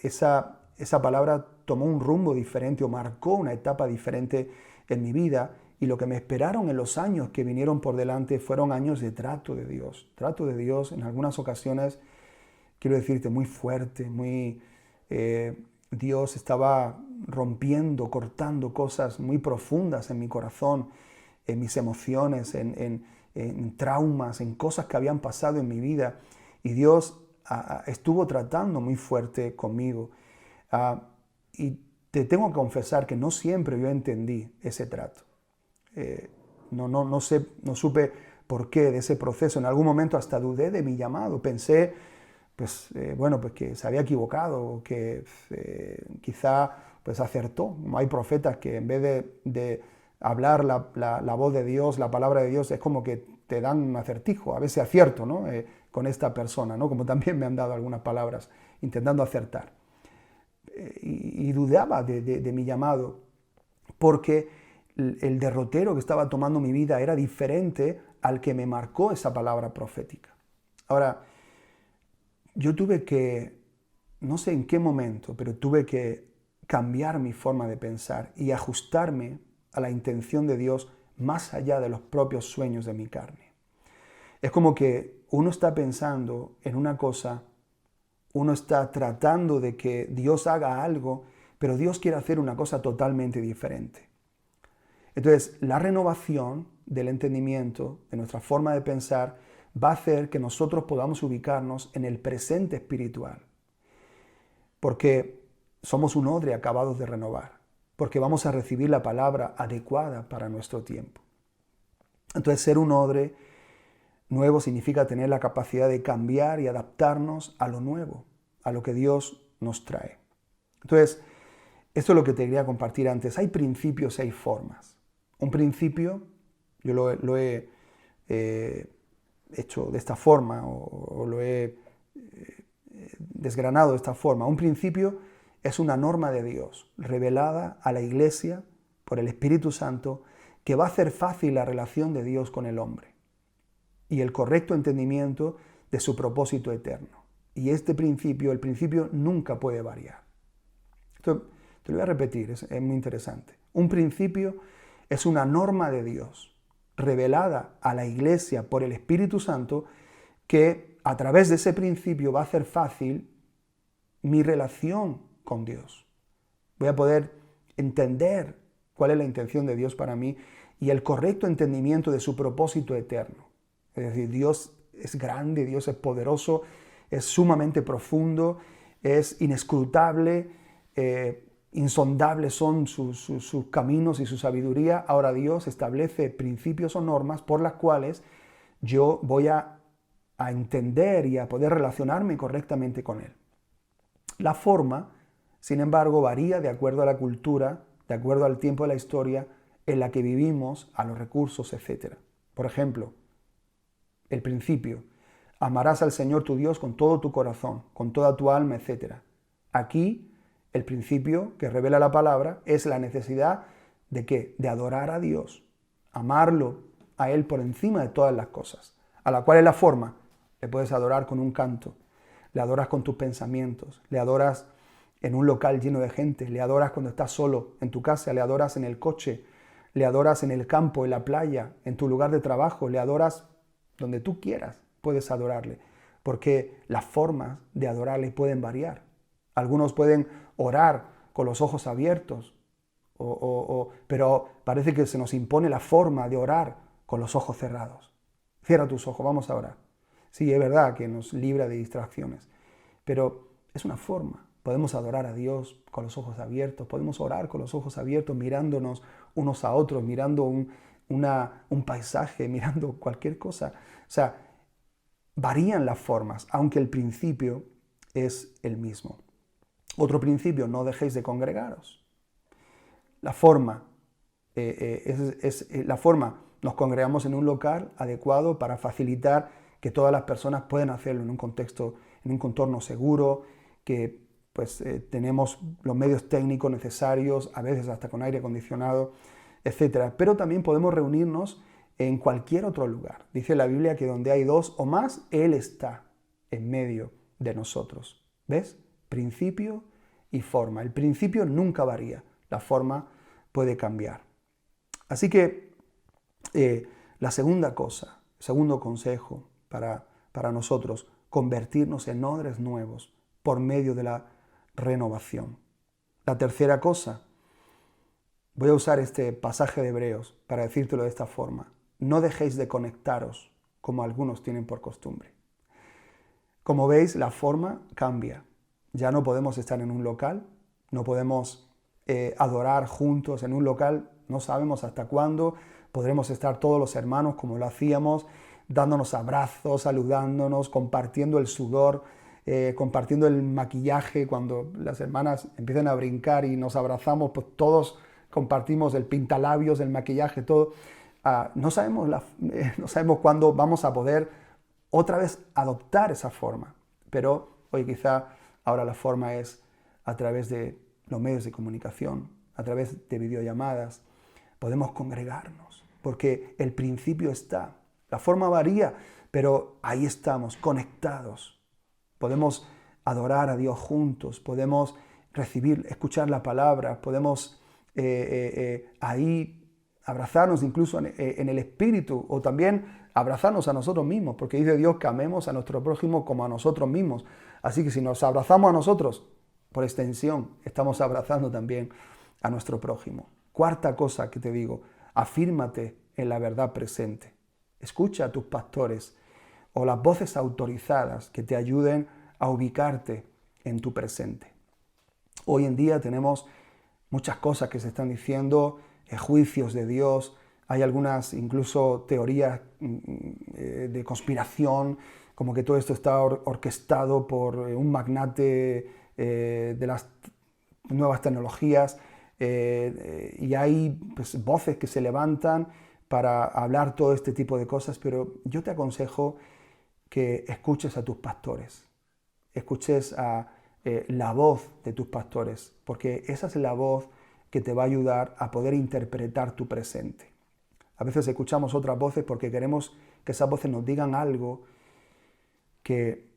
esa palabra tomó un rumbo diferente o marcó una etapa diferente en mi vida, y lo que me esperaron en los años que vinieron por delante fueron años de trato de Dios. Trato de Dios en algunas ocasiones, quiero decirte, muy fuerte, Dios estaba rompiendo, cortando cosas muy profundas en mi corazón, en mis emociones, en traumas, en cosas que habían pasado en mi vida. Y Dios estuvo tratando muy fuerte conmigo. Y te tengo que confesar que no siempre yo entendí ese trato. No supe por qué de ese proceso. En algún momento hasta dudé de mi llamado. Pensé, pues que se había equivocado, o que quizá pues acertó. Hay profetas que en vez de hablar la voz de Dios, la palabra de Dios, es como que te dan un acertijo. A veces acierto, ¿no? Con esta persona, ¿no? Como también me han dado algunas palabras intentando acertar. Y dudaba de mi llamado, porque el derrotero que estaba tomando mi vida era diferente al que me marcó esa palabra profética. Ahora, yo tuve que, no sé en qué momento, pero tuve que cambiar mi forma de pensar y ajustarme a la intención de Dios más allá de los propios sueños de mi carne. Es como que uno está pensando en una cosa, uno está tratando de que Dios haga algo, pero Dios quiere hacer una cosa totalmente diferente. Entonces, la renovación del entendimiento, de nuestra forma de pensar, va a hacer que nosotros podamos ubicarnos en el presente espiritual. Porque somos un odre acabados de renovar. Porque vamos a recibir la palabra adecuada para nuestro tiempo. Entonces, ser un odre nuevo significa tener la capacidad de cambiar y adaptarnos a lo nuevo, a lo que Dios nos trae. Entonces, esto es lo que te quería compartir antes. Hay principios y hay formas. Un principio, yo lo he hecho de esta forma o lo he desgranado de esta forma. Un principio es una norma de Dios revelada a la Iglesia por el Espíritu Santo que va a hacer fácil la relación de Dios con el hombre y el correcto entendimiento de su propósito eterno. Y este principio, el principio nunca puede variar. Esto te lo voy a repetir, es muy interesante. Un principio es una norma de Dios revelada a la Iglesia por el Espíritu Santo que a través de ese principio va a hacer fácil mi relación con Dios. Voy a poder entender cuál es la intención de Dios para mí y el correcto entendimiento de su propósito eterno. Es decir, Dios es grande, Dios es poderoso, es sumamente profundo, es inescrutable, insondables son sus caminos y su sabiduría. Ahora Dios establece principios o normas por las cuales yo voy a entender y a poder relacionarme correctamente con Él. La forma, sin embargo, varía de acuerdo a la cultura, de acuerdo al tiempo de la historia en la que vivimos, a los recursos, etc. Por ejemplo, el principio, amarás al Señor tu Dios con todo tu corazón, con toda tu alma, etc. Aquí, el principio que revela la palabra es la necesidad de ¿qué? De adorar a Dios, amarlo a Él por encima de todas las cosas. ¿A la cual es la forma? Le puedes adorar con un canto, le adoras con tus pensamientos, le adoras en un local lleno de gente, le adoras cuando estás solo en tu casa, le adoras en el coche, le adoras en el campo, en la playa, en tu lugar de trabajo, le adoras donde tú quieras, puedes adorarle, porque las formas de adorarle pueden variar. Algunos pueden orar con los ojos abiertos, pero parece que se nos impone la forma de orar con los ojos cerrados. Cierra tus ojos, vamos a orar. Sí, es verdad que nos libra de distracciones, pero es una forma. Podemos adorar a Dios con los ojos abiertos, podemos orar con los ojos abiertos, mirándonos unos a otros, mirando un paisaje, mirando cualquier cosa. O sea, varían las formas, aunque el principio es el mismo. Otro principio, no dejéis de congregaros. La forma, nos congregamos en un local adecuado para facilitar que todas las personas puedan hacerlo en un contexto, en un contorno seguro, que pues tenemos los medios técnicos necesarios, a veces hasta con aire acondicionado, etc. Pero también podemos reunirnos en cualquier otro lugar. Dice la Biblia que donde hay dos o más, Él está en medio de nosotros. ¿Ves? Principio y forma. El principio nunca varía, la forma puede cambiar. Así que la segunda cosa, segundo consejo para nosotros, convertirnos en odres nuevos por medio de la renovación. La tercera cosa, voy a usar este pasaje de Hebreos para decírtelo de esta forma. No dejéis de conectaros como algunos tienen por costumbre. Como veis, la forma cambia. Ya no podemos estar en un local, no podemos adorar juntos en un local, no sabemos hasta cuándo podremos estar todos los hermanos como lo hacíamos, dándonos abrazos, saludándonos, compartiendo el sudor, compartiendo el maquillaje. Cuando las hermanas empiezan a brincar y nos abrazamos, pues todos compartimos el pintalabios, el maquillaje, todo. No sabemos cuándo vamos a poder otra vez adoptar esa forma, pero hoy quizá ahora la forma es a través de los medios de comunicación, a través de videollamadas. Podemos congregarnos, porque el principio está. La forma varía, pero ahí estamos, conectados. Podemos adorar a Dios juntos, podemos escuchar la palabra, podemos ahí abrazarnos incluso en el Espíritu, o también abrazarnos a nosotros mismos, porque dice Dios que amemos a nuestro prójimo como a nosotros mismos. Así que si nos abrazamos a nosotros, por extensión, estamos abrazando también a nuestro prójimo. Cuarta cosa que te digo, afírmate en la verdad presente. Escucha a tus pastores o las voces autorizadas que te ayuden a ubicarte en tu presente. Hoy en día tenemos muchas cosas que se están diciendo, juicios de Dios, hay algunas incluso teorías de conspiración, como que todo esto está orquestado por un magnate de las nuevas tecnologías. y hay pues, voces que se levantan para hablar todo este tipo de cosas, pero yo te aconsejo que escuches a tus pastores, escuches a la voz de tus pastores, porque esa es la voz que te va a ayudar a poder interpretar tu presente. A veces escuchamos otras voces porque queremos que esas voces nos digan algo que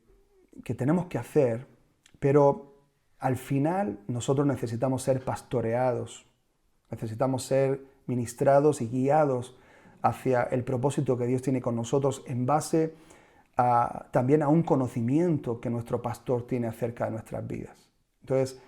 tenemos que hacer, pero al final nosotros necesitamos ser pastoreados, necesitamos ser ministrados y guiados hacia el propósito que Dios tiene con nosotros en base también a un conocimiento que nuestro pastor tiene acerca de nuestras vidas. Entonces,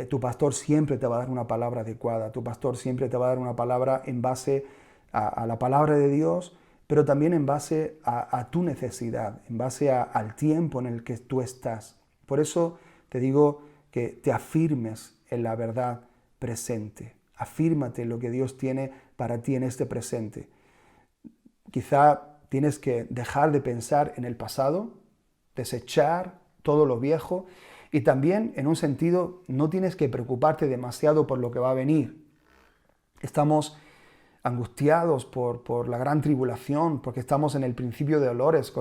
tu pastor siempre te va a dar una palabra adecuada, tu pastor siempre te va a dar una palabra en base a la palabra de Dios, pero también en base a tu necesidad, en base al tiempo en el que tú estás. Por eso te digo que te afirmes en la verdad presente. Afírmate en lo que Dios tiene para ti en este presente. Quizá tienes que dejar de pensar en el pasado, desechar todo lo viejo y también, en un sentido, no tienes que preocuparte demasiado por lo que va a venir. Estamos angustiados por la gran tribulación, porque estamos en el principio de dolores,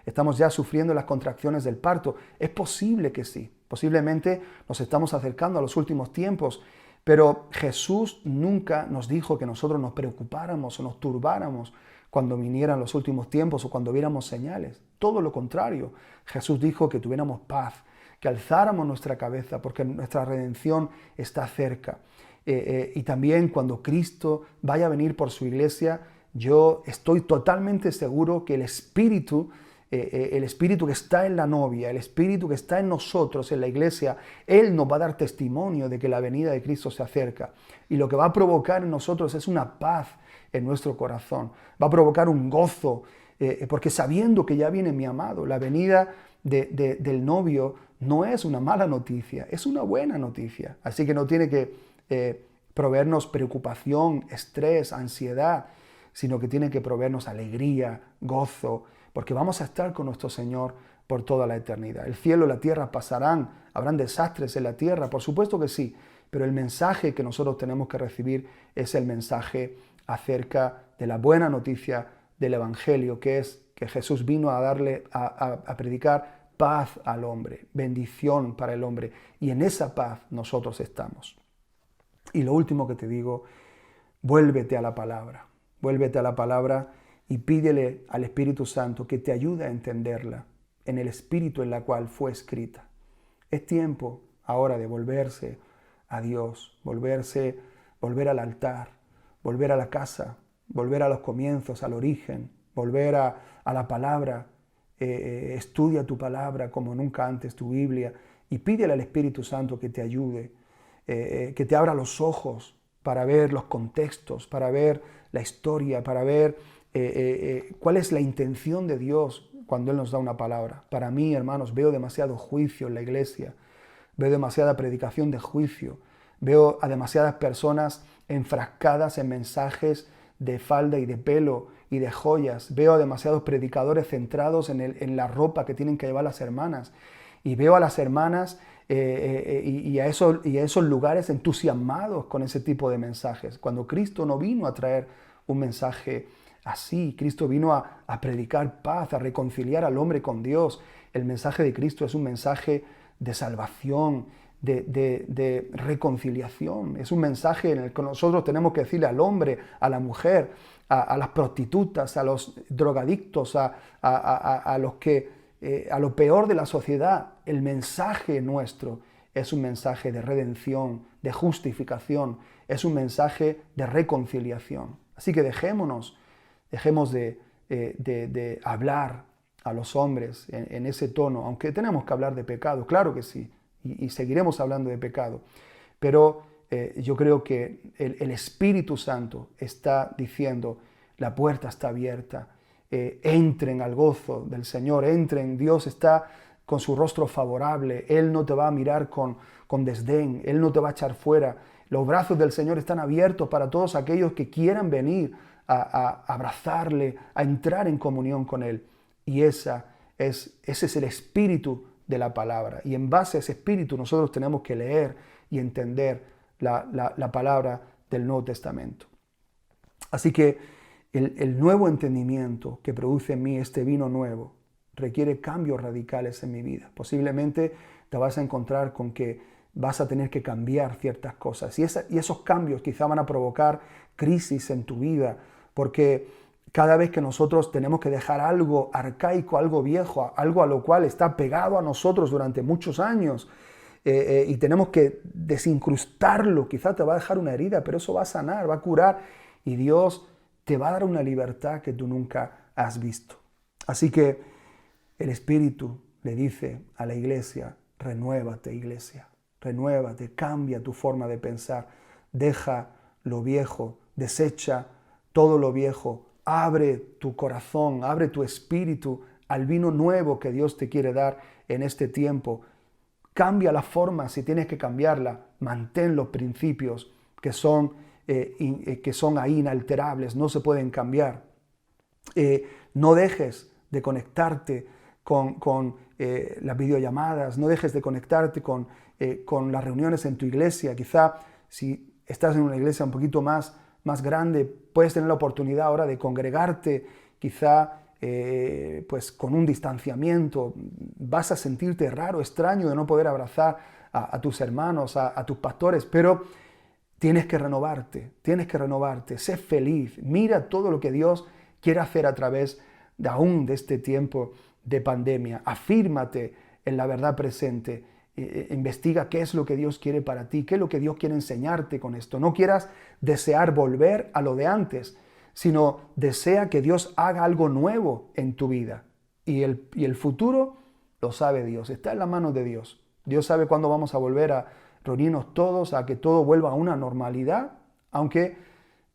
estamos ya sufriendo las contracciones del parto. Es posible que sí, posiblemente nos estamos acercando a los últimos tiempos, pero Jesús nunca nos dijo que nosotros nos preocupáramos o nos turbáramos cuando vinieran los últimos tiempos o cuando viéramos señales. Todo lo contrario, Jesús dijo que tuviéramos paz, que alzáramos nuestra cabeza porque nuestra redención está cerca. Y también cuando Cristo vaya a venir por su iglesia, yo estoy totalmente seguro que el Espíritu que está en la novia, el Espíritu que está en nosotros, en la iglesia, Él nos va a dar testimonio de que la venida de Cristo se acerca. Y lo que va a provocar en nosotros es una paz en nuestro corazón. Va a provocar un gozo, porque sabiendo que ya viene mi amado, la venida del novio no es una mala noticia, es una buena noticia. Así que no tiene que proveernos preocupación, estrés, ansiedad, sino que tiene que proveernos alegría, gozo, porque vamos a estar con nuestro Señor por toda la eternidad. El cielo y la tierra pasarán, habrán desastres en la tierra, por supuesto que sí, pero el mensaje que nosotros tenemos que recibir es el mensaje acerca de la buena noticia del Evangelio, que es que Jesús vino a darle, a predicar paz al hombre, bendición para el hombre, y en esa paz nosotros estamos. Y lo último que te digo, vuélvete a la palabra y pídele al Espíritu Santo que te ayude a entenderla en el espíritu en la cual fue escrita. Es tiempo ahora de volverse a Dios, volver al altar, volver a la casa, volver a los comienzos, al origen, volver a la palabra. Estudia tu palabra como nunca antes, tu Biblia, y pídele al Espíritu Santo que te ayude, que te abra los ojos para ver los contextos, para ver la historia, para ver cuál es la intención de Dios cuando Él nos da una palabra. Para mí, hermanos, veo demasiado juicio en la iglesia, veo demasiada predicación de juicio, veo a demasiadas personas enfrascadas en mensajes de falda y de pelo y de joyas, veo a demasiados predicadores centrados en la ropa que tienen que llevar las hermanas, y veo a las hermanas y a esos lugares entusiasmados con ese tipo de mensajes, cuando Cristo no vino a traer un mensaje así. Cristo vino a predicar paz, a reconciliar al hombre con Dios. El mensaje de Cristo es un mensaje de salvación, de reconciliación. Es un mensaje en el que nosotros tenemos que decirle al hombre, a la mujer, a las prostitutas, a los drogadictos, a lo peor de la sociedad. El mensaje nuestro es un mensaje de redención, de justificación, es un mensaje de reconciliación. Así que dejemos de hablar a los hombres en ese tono, aunque tenemos que hablar de pecado, claro que sí, y seguiremos hablando de pecado, pero yo creo que el Espíritu Santo está diciendo, la puerta está abierta, entren al gozo del Señor, entren, Dios está con su rostro favorable, Él no te va a mirar con desdén, Él no te va a echar fuera. Los brazos del Señor están abiertos para todos aquellos que quieran venir a abrazarle, a entrar en comunión con Él. Y ese es el espíritu de la palabra. Y en base a ese espíritu nosotros tenemos que leer y entender la palabra del Nuevo Testamento. Así que el nuevo entendimiento que produce en mí este vino nuevo requiere cambios radicales en mi vida. Posiblemente te vas a encontrar con que vas a tener que cambiar ciertas cosas. Y esos cambios quizá van a provocar crisis en tu vida, porque cada vez que nosotros tenemos que dejar algo arcaico, algo viejo, algo a lo cual está pegado a nosotros durante muchos años, y tenemos que desincrustarlo, quizá te va a dejar una herida, pero eso va a sanar, va a curar, y Dios te va a dar una libertad que tú nunca has visto. Así que el Espíritu le dice a la iglesia: renuévate, iglesia, renuévate, cambia tu forma de pensar, deja lo viejo, desecha todo lo viejo, abre tu corazón, abre tu espíritu al vino nuevo que Dios te quiere dar en este tiempo. Cambia la forma si tienes que cambiarla, mantén los principios que son ahí inalterables, no se pueden cambiar. No dejes de conectarte con las videollamadas, no dejes de conectarte con las reuniones en tu iglesia. Quizá si estás en una iglesia un poquito más grande, puedes tener la oportunidad ahora de congregarte, quizá pues con un distanciamiento. Vas a sentirte raro, extraño de no poder abrazar a tus hermanos, a tus pastores, pero tienes que renovarte, sé feliz, mira todo lo que Dios quiere hacer a través de este tiempo de pandemia. Afírmate en la verdad presente, investiga qué es lo que Dios quiere para ti, qué es lo que Dios quiere enseñarte con esto. No quieras desear volver a lo de antes, sino desea que Dios haga algo nuevo en tu vida. Y el futuro lo sabe Dios, está en las manos de Dios. Dios sabe cuándo vamos a volver a reunirnos todos, a que todo vuelva a una normalidad, aunque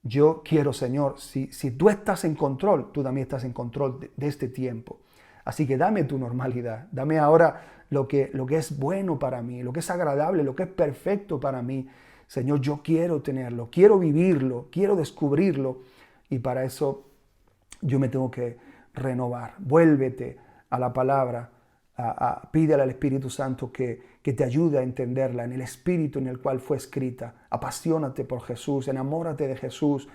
yo quiero, Señor, si tú estás en control, tú también estás en control de este tiempo. Así que dame tu normalidad, dame ahora lo que es bueno para mí, lo que es agradable, lo que es perfecto para mí. Señor, yo quiero tenerlo, quiero vivirlo, quiero descubrirlo, y para eso yo me tengo que renovar. Vuélvete a la palabra, pídele al Espíritu Santo que te ayude a entenderla en el espíritu en el cual fue escrita. Apasionate por Jesús, enamórate de Jesús,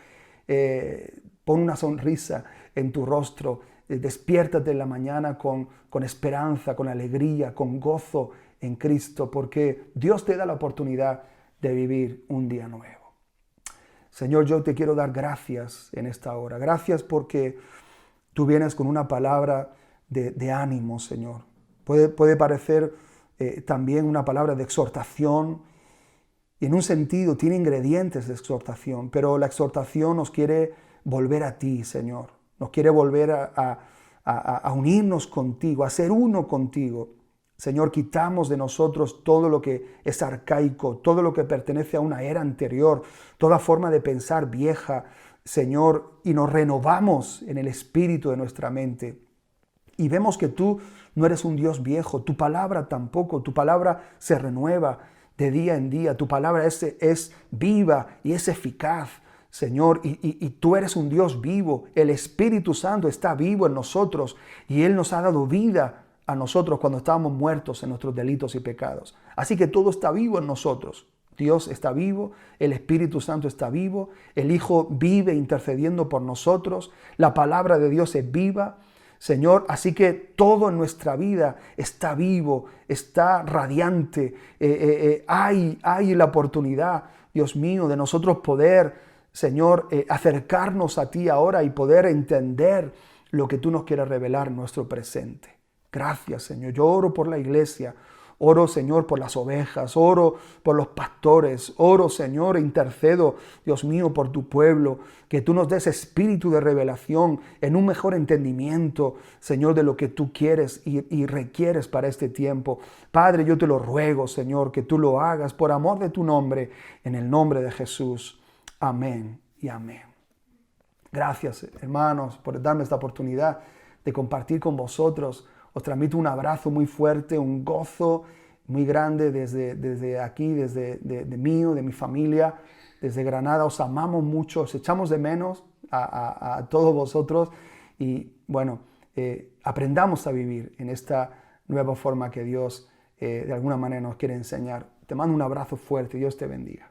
pon una sonrisa en tu rostro, despiértate en la mañana con esperanza, con alegría, con gozo en Cristo, porque Dios te da la oportunidad de vivir un día nuevo. Señor, yo te quiero dar gracias en esta hora. Gracias porque tú vienes con una palabra de ánimo, Señor. Puede parecer también una palabra de exhortación, y en un sentido tiene ingredientes de exhortación, pero la exhortación nos quiere volver a ti, Señor. Nos quiere volver a unirnos contigo, a ser uno contigo. Señor, quitamos de nosotros todo lo que es arcaico, todo lo que pertenece a una era anterior, toda forma de pensar vieja, Señor, y nos renovamos en el espíritu de nuestra mente. Y vemos que tú no eres un Dios viejo, tu palabra tampoco, tu palabra se renueva de día en día, tu palabra es viva y es eficaz, Señor, y tú eres un Dios vivo, el Espíritu Santo está vivo en nosotros y Él nos ha dado vida a nosotros cuando estábamos muertos en nuestros delitos y pecados. Así que todo está vivo en nosotros. Dios está vivo, el Espíritu Santo está vivo, el Hijo vive intercediendo por nosotros, la palabra de Dios es viva, Señor, así que todo en nuestra vida está vivo, está radiante. Hay la oportunidad, Dios mío, de nosotros poder, Señor, acercarnos a ti ahora y poder entender lo que tú nos quieres revelar en nuestro presente. Gracias, Señor. Yo oro por la iglesia. Oro, Señor, por las ovejas, oro por los pastores, oro, Señor, e intercedo, Dios mío, por tu pueblo, que tú nos des espíritu de revelación en un mejor entendimiento, Señor, de lo que tú quieres y requieres para este tiempo. Padre, yo te lo ruego, Señor, que tú lo hagas por amor de tu nombre, en el nombre de Jesús. Amén y amén. Gracias, hermanos, por darme esta oportunidad de compartir con vosotros. Os transmito un abrazo muy fuerte, un gozo muy grande desde aquí, desde mío, de mi familia, desde Granada. Os amamos mucho, os echamos de menos a todos vosotros y bueno, aprendamos a vivir en esta nueva forma que Dios de alguna manera nos quiere enseñar. Te mando un abrazo fuerte, Dios te bendiga.